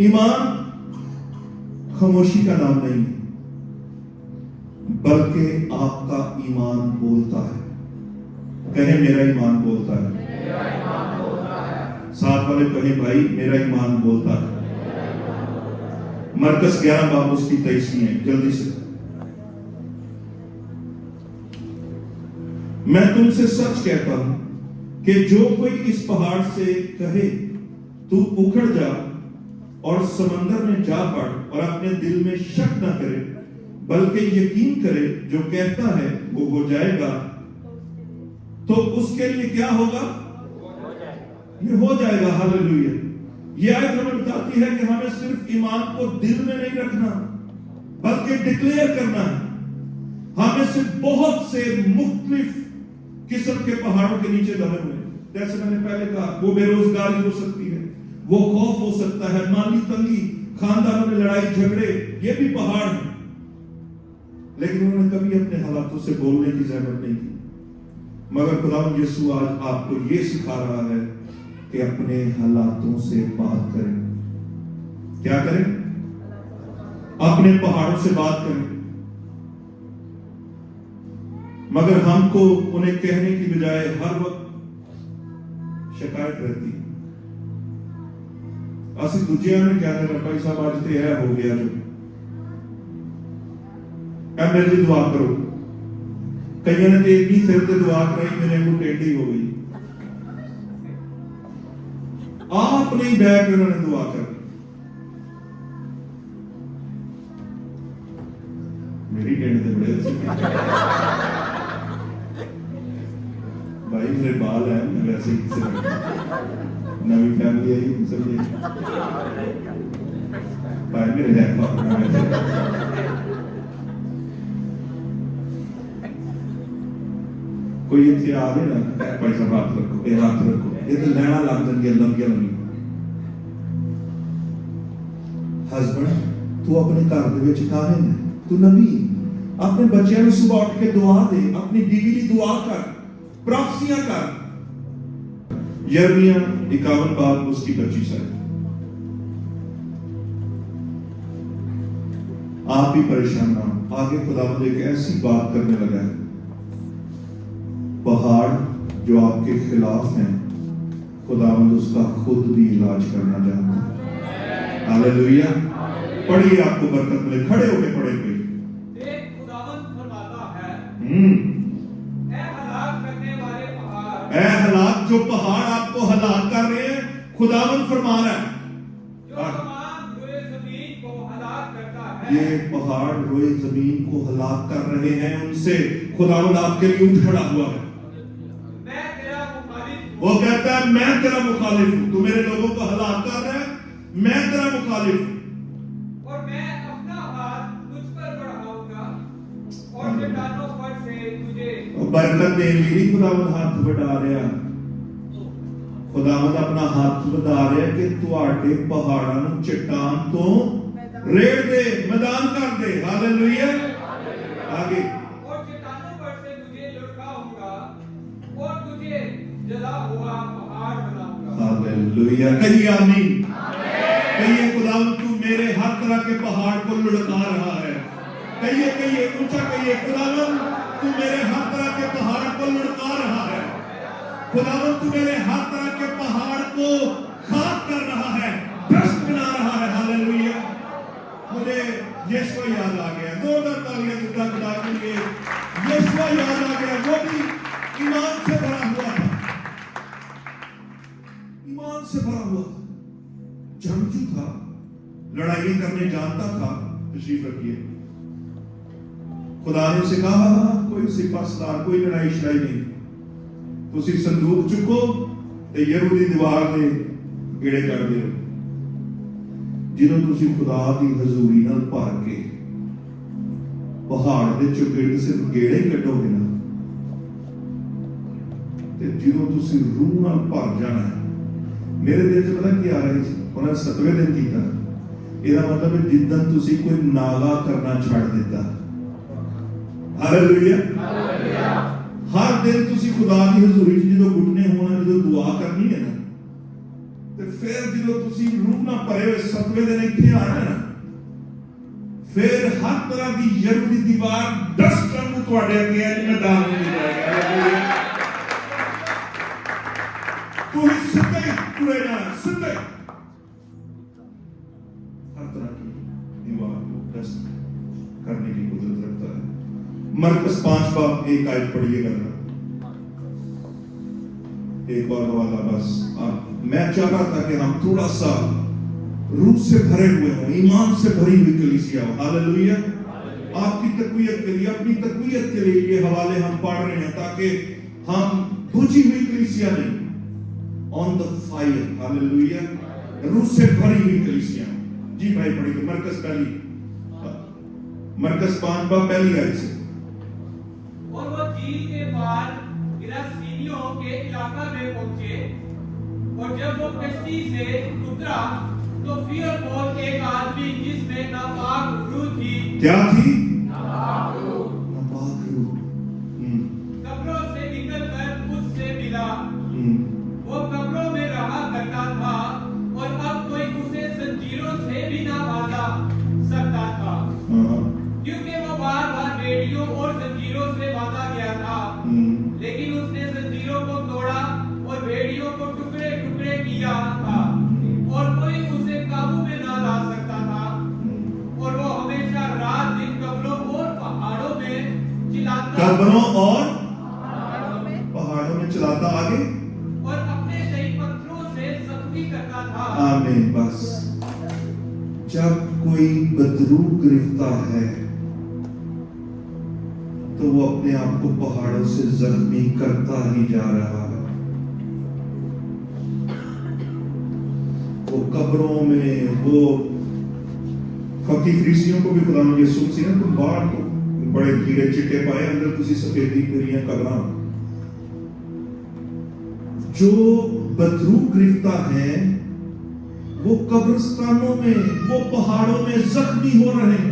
ईमान खामोशी का नाम नहीं है, बल्कि आपका ईमान बोलता है। कहे मेरा ईमान बोलता है। साथ वाले कहे भाई मेरा ईमान बोलता है। मरकस 11 बाब उसकी 23 में जल्दी से। मैं तुमसे सच कहता हूं कि जो कोई इस पहाड़ से कहे तू उखड़ जा और समंदर में जा पड़ और अपने दिल में शक न करे बल्कि यकीन करे जो कहता है वो हो जाएगा, तो उसके लिए क्या होगा? ये हो जाएगा। हालेलुया। ये आयत हमें बताती है कि हमें सिर्फ ईमान को दिल में नहीं रखना बल्कि डिक्लेयर करना है। हमें सिर्फ बहुत से मुख्तलिफ किस्म के पहाड़ों के नीचे दबे हुए हैं। जैसे मैंने पहले कहा, वो बेरोजगारी हो सकती है, वो खौफ हो सकता है, माली तंगी, खानदानों में लड़ाई झगड़े, ये भी पहाड़ है। लेकिन उन्होंने कभी अपने हालातों से बोलने की जरूरत नहीं की। मगर खुदावंद यीशु आज आपको ये सिखा रहा है कि अपने हालातों से बात करें। क्या करें? अपने पहाड़ों से बात करें। मगर हमको उन्हें कहने की बजाय हर वक्त शिकायत रहती है। असि दूजिया ने क्या कहना, भाई साहब आज तो यह हो गया जो मेरे लिए दुआ करो। कई ने एक ही सिर से दुआ कराई, मेरे को टेढ़ी हो गई। आप नहीं बैठ के उन्होंने दुआ कर, मेरी टेढ़ से बड़े अच्छे भाई, मेरे बाल है, मैं वैसे ही नवी फैमिली आई समझे भाई, मेरे है कोई इतने आ गए ना, पैसा हाथ रखो, ये हाथ रखो, ये तो लैना लग जाएंगे लंबिया लंबी। हस्बैंड तू अपने घर दे विच काहे ने, तू नबी अपने बच्चों को सुबह उठ के दुआ दे, अपनी बीवी की दुआ कर, प्रोफेसियां कर। यिर्मयाह 51 बाब उसकी 25 है। आप भी परेशान ना हो। आगे खुदावंद एक ऐसी बात करने लगा है, पहाड़ जो आपके खिलाफ हैं, खुदावंद उसका खुद भी इलाज करना चाहता है। हालेलुया। पढ़िए, आपको बरकत मिले। खड़े होके पढ़े कोई। एक खुदावंद फरमाता है, ऐ हलाक करने वाले पहाड़, ऐ हलाक, जो पहाड़ आपको हलाक कर रहे हैं, खुदावंद फरमा रहा है, जो तमाम रोए जमीन को हलाक करता है। ये पहाड़ रोए जमीन को हलाक कर रहे हैं, उनसे खुदावंद आपके लिए उठ खड़ा हुआ है। मैं तेरा मुखालिफ, वो कहता है मैं तेरा मुखालिफ हूं। तू मेरे लोगों को हलाक कर रहा है, मैं तेरा मुखालिफ हूं। और मैं अपना हाथ तुझ पर बढ़ाऊंगा और चट्टानों पर से तुझे बरकत दे ली। खुदावंद हाथ बढ़ा रहा, खुदावंद अपना हाथ बढ़ा रहा कि तुहाडे पहाड़ां नूं चट्टान तो रेड़ दे, मैदान कर दे। हालेलुया। आगे, और चट्टानों पर से तुझे लुढ़काऊंगा और तुझे जला हुआ पहाड़ बनाऊंगा। हालेलुया। कहिए आमीन। कहिए खुदावंद तू मेरे हर तरह के पहाड़ को लुढ़का रहा है। कहिए कहिए ऊंचा कहिए, खुदावंद तू मेरे हर तरह के पहाड़ को लुढ़का रहा है। खुदावंद तू मेरे हर तरह के पहाड़ को खाक कर रहा है, भ्रष्ट बना रहा है। हालेलुया। मुझे यीशु याद आ गया। जोरदार तालियां जिंदा खुदा के लिए। यीशु याद आ गया, वो भी ईमान से भरा हुआ था, ईमान से भरा हुआ था, जंगजू था, लड़ाई करने जानता था। तशरीफ रखिए। खुदा ने उसे कहा, कोई सिपासदार, कोई लड़ाई शड़ाई नहीं, तुसी संदूक चुको ते यहूदी दीवार दे गेड़े कर दियो। जिन्हों तुसी खुदा दी हजूरी नाल भर के पहाड़ दे चुगेड़ सिर्फ गेड़े कटोगे ना, ते जिन्हों तुसी रूह नाल भर जाना है। मेरे दिल च पता की आ रही सी, उन्हें 7वें दिन कीता। ਇਹਦਾ ਮਤਲਬ ਹੈ ਜਿੱਦਾਂ ਤੁਸੀਂ ਕੋਈ ਨਾਗਾ ਕਰਨਾ ਛੱਡ ਦਿੱਤਾ। ਹਾਲੇਲੂਇਆ। ਹਰ ਦਿਨ ਤੁਸੀਂ ਖੁਦਾ ਦੀ ਹਜ਼ੂਰੀ 'ਚ ਜਦੋਂ ਘੁੱਟਨੇ ਹੋਣਾ, ਜਦੋਂ ਦੁਆ ਕਰਨੀ ਹੈ ਨਾ, ਤੇ ਫਿਰ ਜਦੋਂ ਤੁਸੀਂ ਰੂਹ ਨਾਲ ਭਰੇ ਹੋਏ 7ਵੇਂ ਦਿਨ ਇੱਥੇ ਆਣਾ ਨਾ, ਫਿਰ ਹਰ ਤਰ੍ਹਾਂ ਦੀ ਯਰਬ ਦੀ ਦੀਵਾਰ ਡਸਟਰ ਨੂੰ ਤੁਹਾਡੇ ਅੱਗੇ ਅੱਜ ਮੈਦਾਨ ਵਿੱਚ ਜਾਏਗਾ। ਹਾਲੇਲੂਇਆ। ਤੁਸੀਂ ਸਿੱਧੇ ਤੁਰੇ ਜਾਣਾ, ਸਿੱਧੇ करने की कुदरत रखता है। मरकस 5 बाब 1 आयत पढ़िएगा। एक और हवाला बस। मैं चाह रहा था कि हम थोड़ा सा रूह से भरे हुए हों, ईमान से भरी हुई कलीसिया हो। हालेलुया। आपकी तकवीयत के लिए, अपनी तकवीयत के लिए ये हवाले हम पढ़ रहे हैं, ताकि हम बुझी हुई कलीसिया नहीं, ऑन द फायर, हालेलुया, रूह से भरी हुई कलीसिया। जी भाई पढ़िए मरकस पहली, मरकस 5 बाब पहली आयत से। और वो झील के पार गिरासीनियों के इलाका में पहुंचे, और जब वो कश्ती से उतरा तो फिर और एक आदमी जिसमें नापाक रूह थी, क्या थी? नापाक रूह, नापाक रूह। कब्रों से निकलकर उससे मिला। वो कब्रों में रहा करता था, और अब कोई उसे जंजीरों से भी ना बांधा सकता था, क्योंकि वो बार बार बेड़ियों और जंजीरों से बांधा गया था। लेकिन उसने जंजीरों को तोड़ा और बेड़ियों को टुकड़े टुकड़े किया था, और कोई उसे काबू में ना ला सकता था। और वो हमेशा रात दिन कब्रों और पहाड़ों में चिल्लाता, कब्रों और पहाड़ों में चिल्लाता, आगे और अपने शहीद पत्थरों से सख्ती करता था। आमीन। बस जब कोई बदरूह गिरफ्तार है तो वो अपने आप को पहाड़ों से जख्मी करता ही जा रहा है। वो कब्रों में, वो फकी फरीसियों को भी खुदा ने यीशु मसीह ने तुम बाहर को बड़े कीड़े चिट्टे पाए, अंदर तुसी सफेदी करियां कब्रां। जो बदरूह गिरफ्तार हैं वो कब्रिस्तानों में, वो पहाड़ों में जख्मी हो रहे हैं।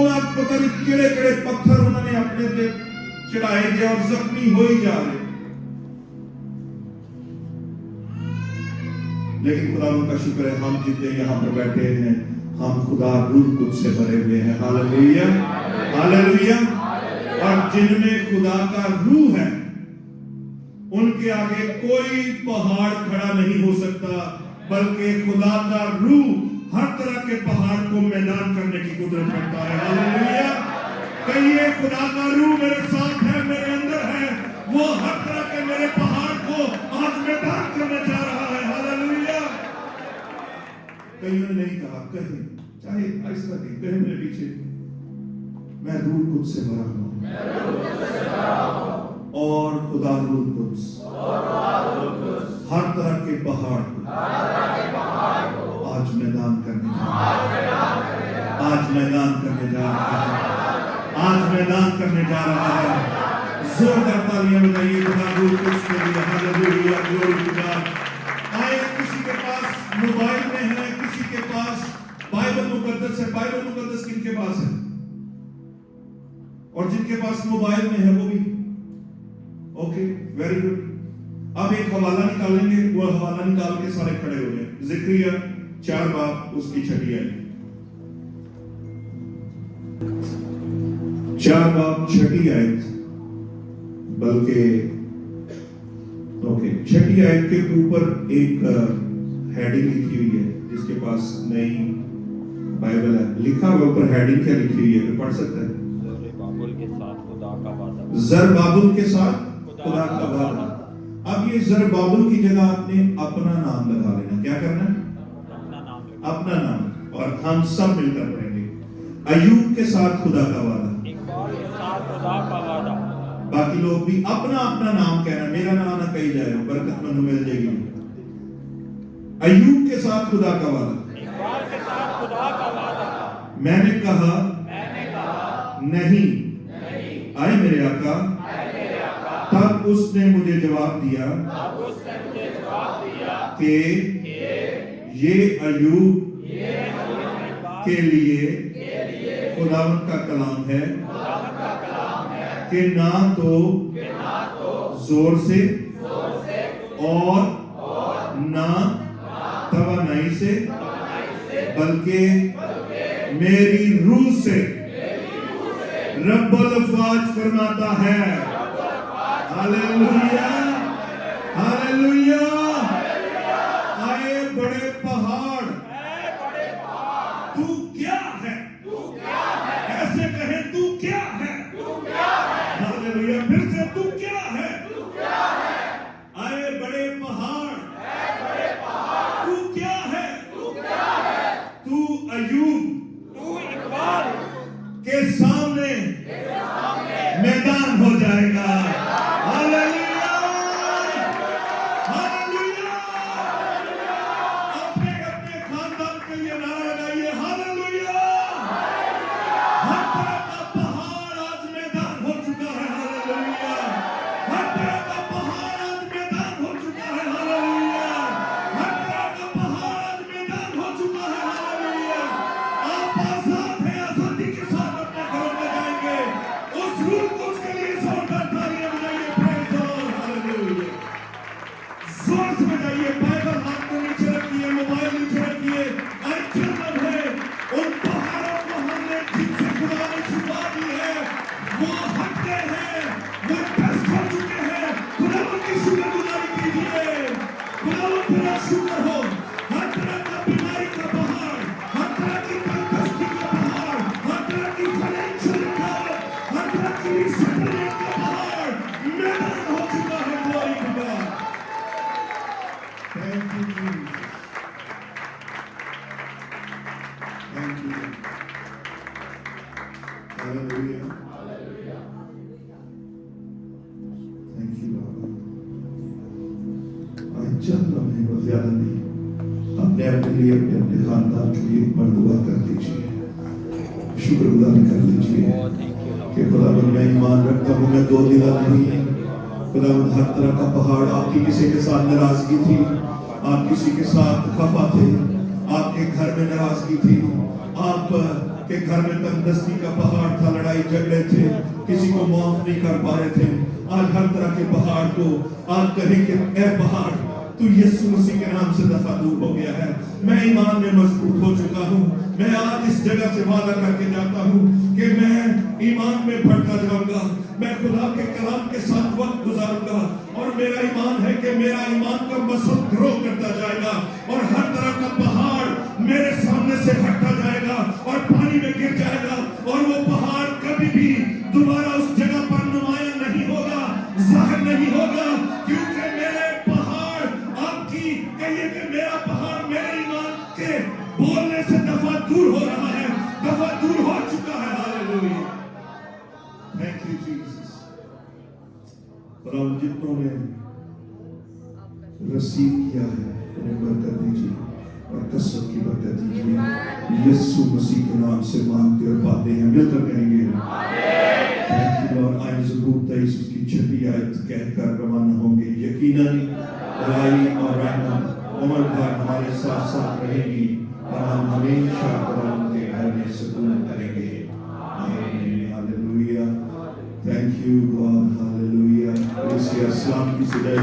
ना पता नहीं केड़े केड़े पत्थर उन्होंने अपने पे चढ़ाए थे और जख्मी हो ही जा रहे। लेकिन खुदा का शुक्र है, हम जितने यहाँ पर बैठे हैं हम खुदा रूह कुछ से भरे हुए हैं। Hallelujah, hallelujah. और जिनमें खुदा का रूह है उनके आगे कोई पहाड़ खड़ा नहीं हो सकता, बल्कि खुदा का रूह हर तरह के पहाड़ को मैदान करने की कुदरत रखता है। हालेलुया। कहिए खुदा का रूह मेरे साथ है, मेरे अंदर है, वो हर तरह के मेरे पहाड़ को आज मैदान करने जा रहा है। हालेलुया। कहीं ने नहीं कहा, कहीं चाहे ऐसा नहीं, कहीं मेरे पीछे मैं रूह कुछ से भरा हूं, और खुदा रूह कुछ हर तरह के पहाड़ को आज मैदान करने जा रहा है, आज मैदान करने जा रहा है, आज मैदान करने जा रहा है। जोरदार तालियां बजाइए खुदा रूह कुछ के लिए। Hallelujah, glory to God. आए किसी के पास मोबाइल में है, किसी के पास बाइबल मुकद्दस है। बाइबल मुकद्दस किनके पास है? और जिनके पास मोबाइल में है वो भी ओके, वेरी गुड। अब एक हवाला निकालेंगे, वो हवाला निकाल के सारे खड़े हो जाए। ज़िक्रिया 4 बाब उसकी 6 आयत, 4 बाब 6 आयत, बल्कि ओके 6 आयत के ऊपर एक हेडिंग लिखी हुई है। जिसके पास नई बाइबल है, लिखा हुआ ऊपर हेडिंग क्या लिखी हुई है, पढ़ सकते हैं? ज़रबाबुल के साथ खुदा का वादा। ज़रबाबुल के साथ खुदा का वादा। अब ये ज़रबाबुल की जगह आपने अपना नाम लगा लेना। क्या करना है? अपना नाम। और हम सब मिलकर पढ़ेंगे। अय्यूब के साथ खुदा का वादा, इकबाल के साथ खुदा का वादा। बाकी लोग भी अपना अपना नाम कहना, मेरा नाम ना कही जाएगा, बरकत मनु मिल जाएगी। अय्यूब के साथ खुदा का वादा, इकबाल के साथ खुदा का वादा। मैंने कहा नहीं, आए मेरे आका। तब उसने मुझे जवाब दिया कि ये अय्यूब के लिए खुदावंद का कलाम है कि ना तो जोर से और ना तवानाई से, बल्कि मेरी रूह से रब्बुल अफ़वाज फरमाता है। Hallelujah, hallelujah. आए बड़े पहाड़, तू क्या है? ऐसे कहे तू क्या है? हालेलुया। फिर से तू क्या है? अयूब तू इकबाल के सामने मैदान हो जाएगा। Hallelujah, hallelujah. अपने अपने खानदान के लिए नारा लगाइए, हालेलुया। हर तरह का पहाड़ आज मैदान हो चुका है, हालेलुया। हर तरह का पहाड़ आज मैदान हो चुका है, हालेलुया। हर तरह का पहाड़ आज मैदान हो चुका है, हालेलुया। आप आजाद हैं, आजादी के साथ अपने घरों में जाएंगे। उस रूह को उसके लिए जोरदार तालियां बजाइए, praise the Lord, hallelujah। जोर से बजाइए, बाइबल हाथ में नीचे रखिए, मोबाइल नीचे रखिए। अचंभव है उन पहाड़ों को हमने जिनसे खुदा ने छुपा दी है, वो हट गए हैं, वो टच हो चुके हैं। खुदा की शुक्रगुजारी कीजिए, खुदा तेरा शुक्र हो। हर तरह का बीमारी का पहाड़, हर तरह की तंदुरुस्ती का पहाड़, हर तरह की फाइनेंशियल रुकावट, हर तरह की रिसेटलमेंट का पहाड़ मैदान हो चुका है। Glory to God, thank you Jesus, thank you, hallelujah, thank you बाबा। आज चंद लम्हे बहुत ज्यादा नहीं, अपने अपने लिए, अपने अपने खानदान के लिए एक बार दुआ कर दीजिए, शुक्रगुजारी कर लीजिए कि खुदा मैं ईमान रखता हूँ, मैं दो दिला नहीं। खुदा हर तरह का पहाड़, आपकी किसी के साथ नाराजगी थी, आप किसी के साथ खफा थे, आपके घर में नाराजगी थी, आप के घर में तंदुरुस्ती का पहाड़ था, लड़ाई झगड़े थे, किसी को माफ नहीं कर पा रहे थे। आज हर तरह के पहाड़ को आप कहें कि ए पहाड़ तू यीशु मसीह के नाम से दफा दूर हो गया है। मैं ईमान में मजबूत हो चुका हूँ। मैं आज इस जगह से वादा करके जाता हूँ कि मैं ईमान में बढ़ता जाऊंगा, मैं खुदा के कलाम के साथ वक्त गुजारूंगा, और मेरा ईमान है कि मेरा ईमान का मसल ग्रो करता जाएगा, और हर तरह का पहाड़ मेरे सामने से हटता जाएगा और पानी में गिर जाएगा, और वो पहाड़ कभी भी दोबारा उस जगह पर नुमाया नहीं होगा, जाहिर नहीं होगा, क्योंकि मेरे पहाड़, आपकी कहिए कि मेरा पहाड़ मेरे ईमान के बोलने से दफा दूर हो रहा है, दफा दूर हो चुका है। Hallelujah, thank you Jesus. और हम जितनों ने रिसीव किया है उन्हें बरकत दीजिए और कसरत की बरकत दीजिए। यीशु मसीह के नाम से मांगते और पाते हैं, मिलकर कहेंगे थैंक यू लॉर्ड। आए ज़बूर 23 उसकी 6 आयत कहकर रवाना होंगे। यकीनन भलाई और रहमत उमर भर हमारे साथ साथ रहेगी और हम हमेशा खुदा के घर में सुकून करेंगे। आमीन, hallelujah, thank you God, hallelujah. इस अस्लाम की सदैव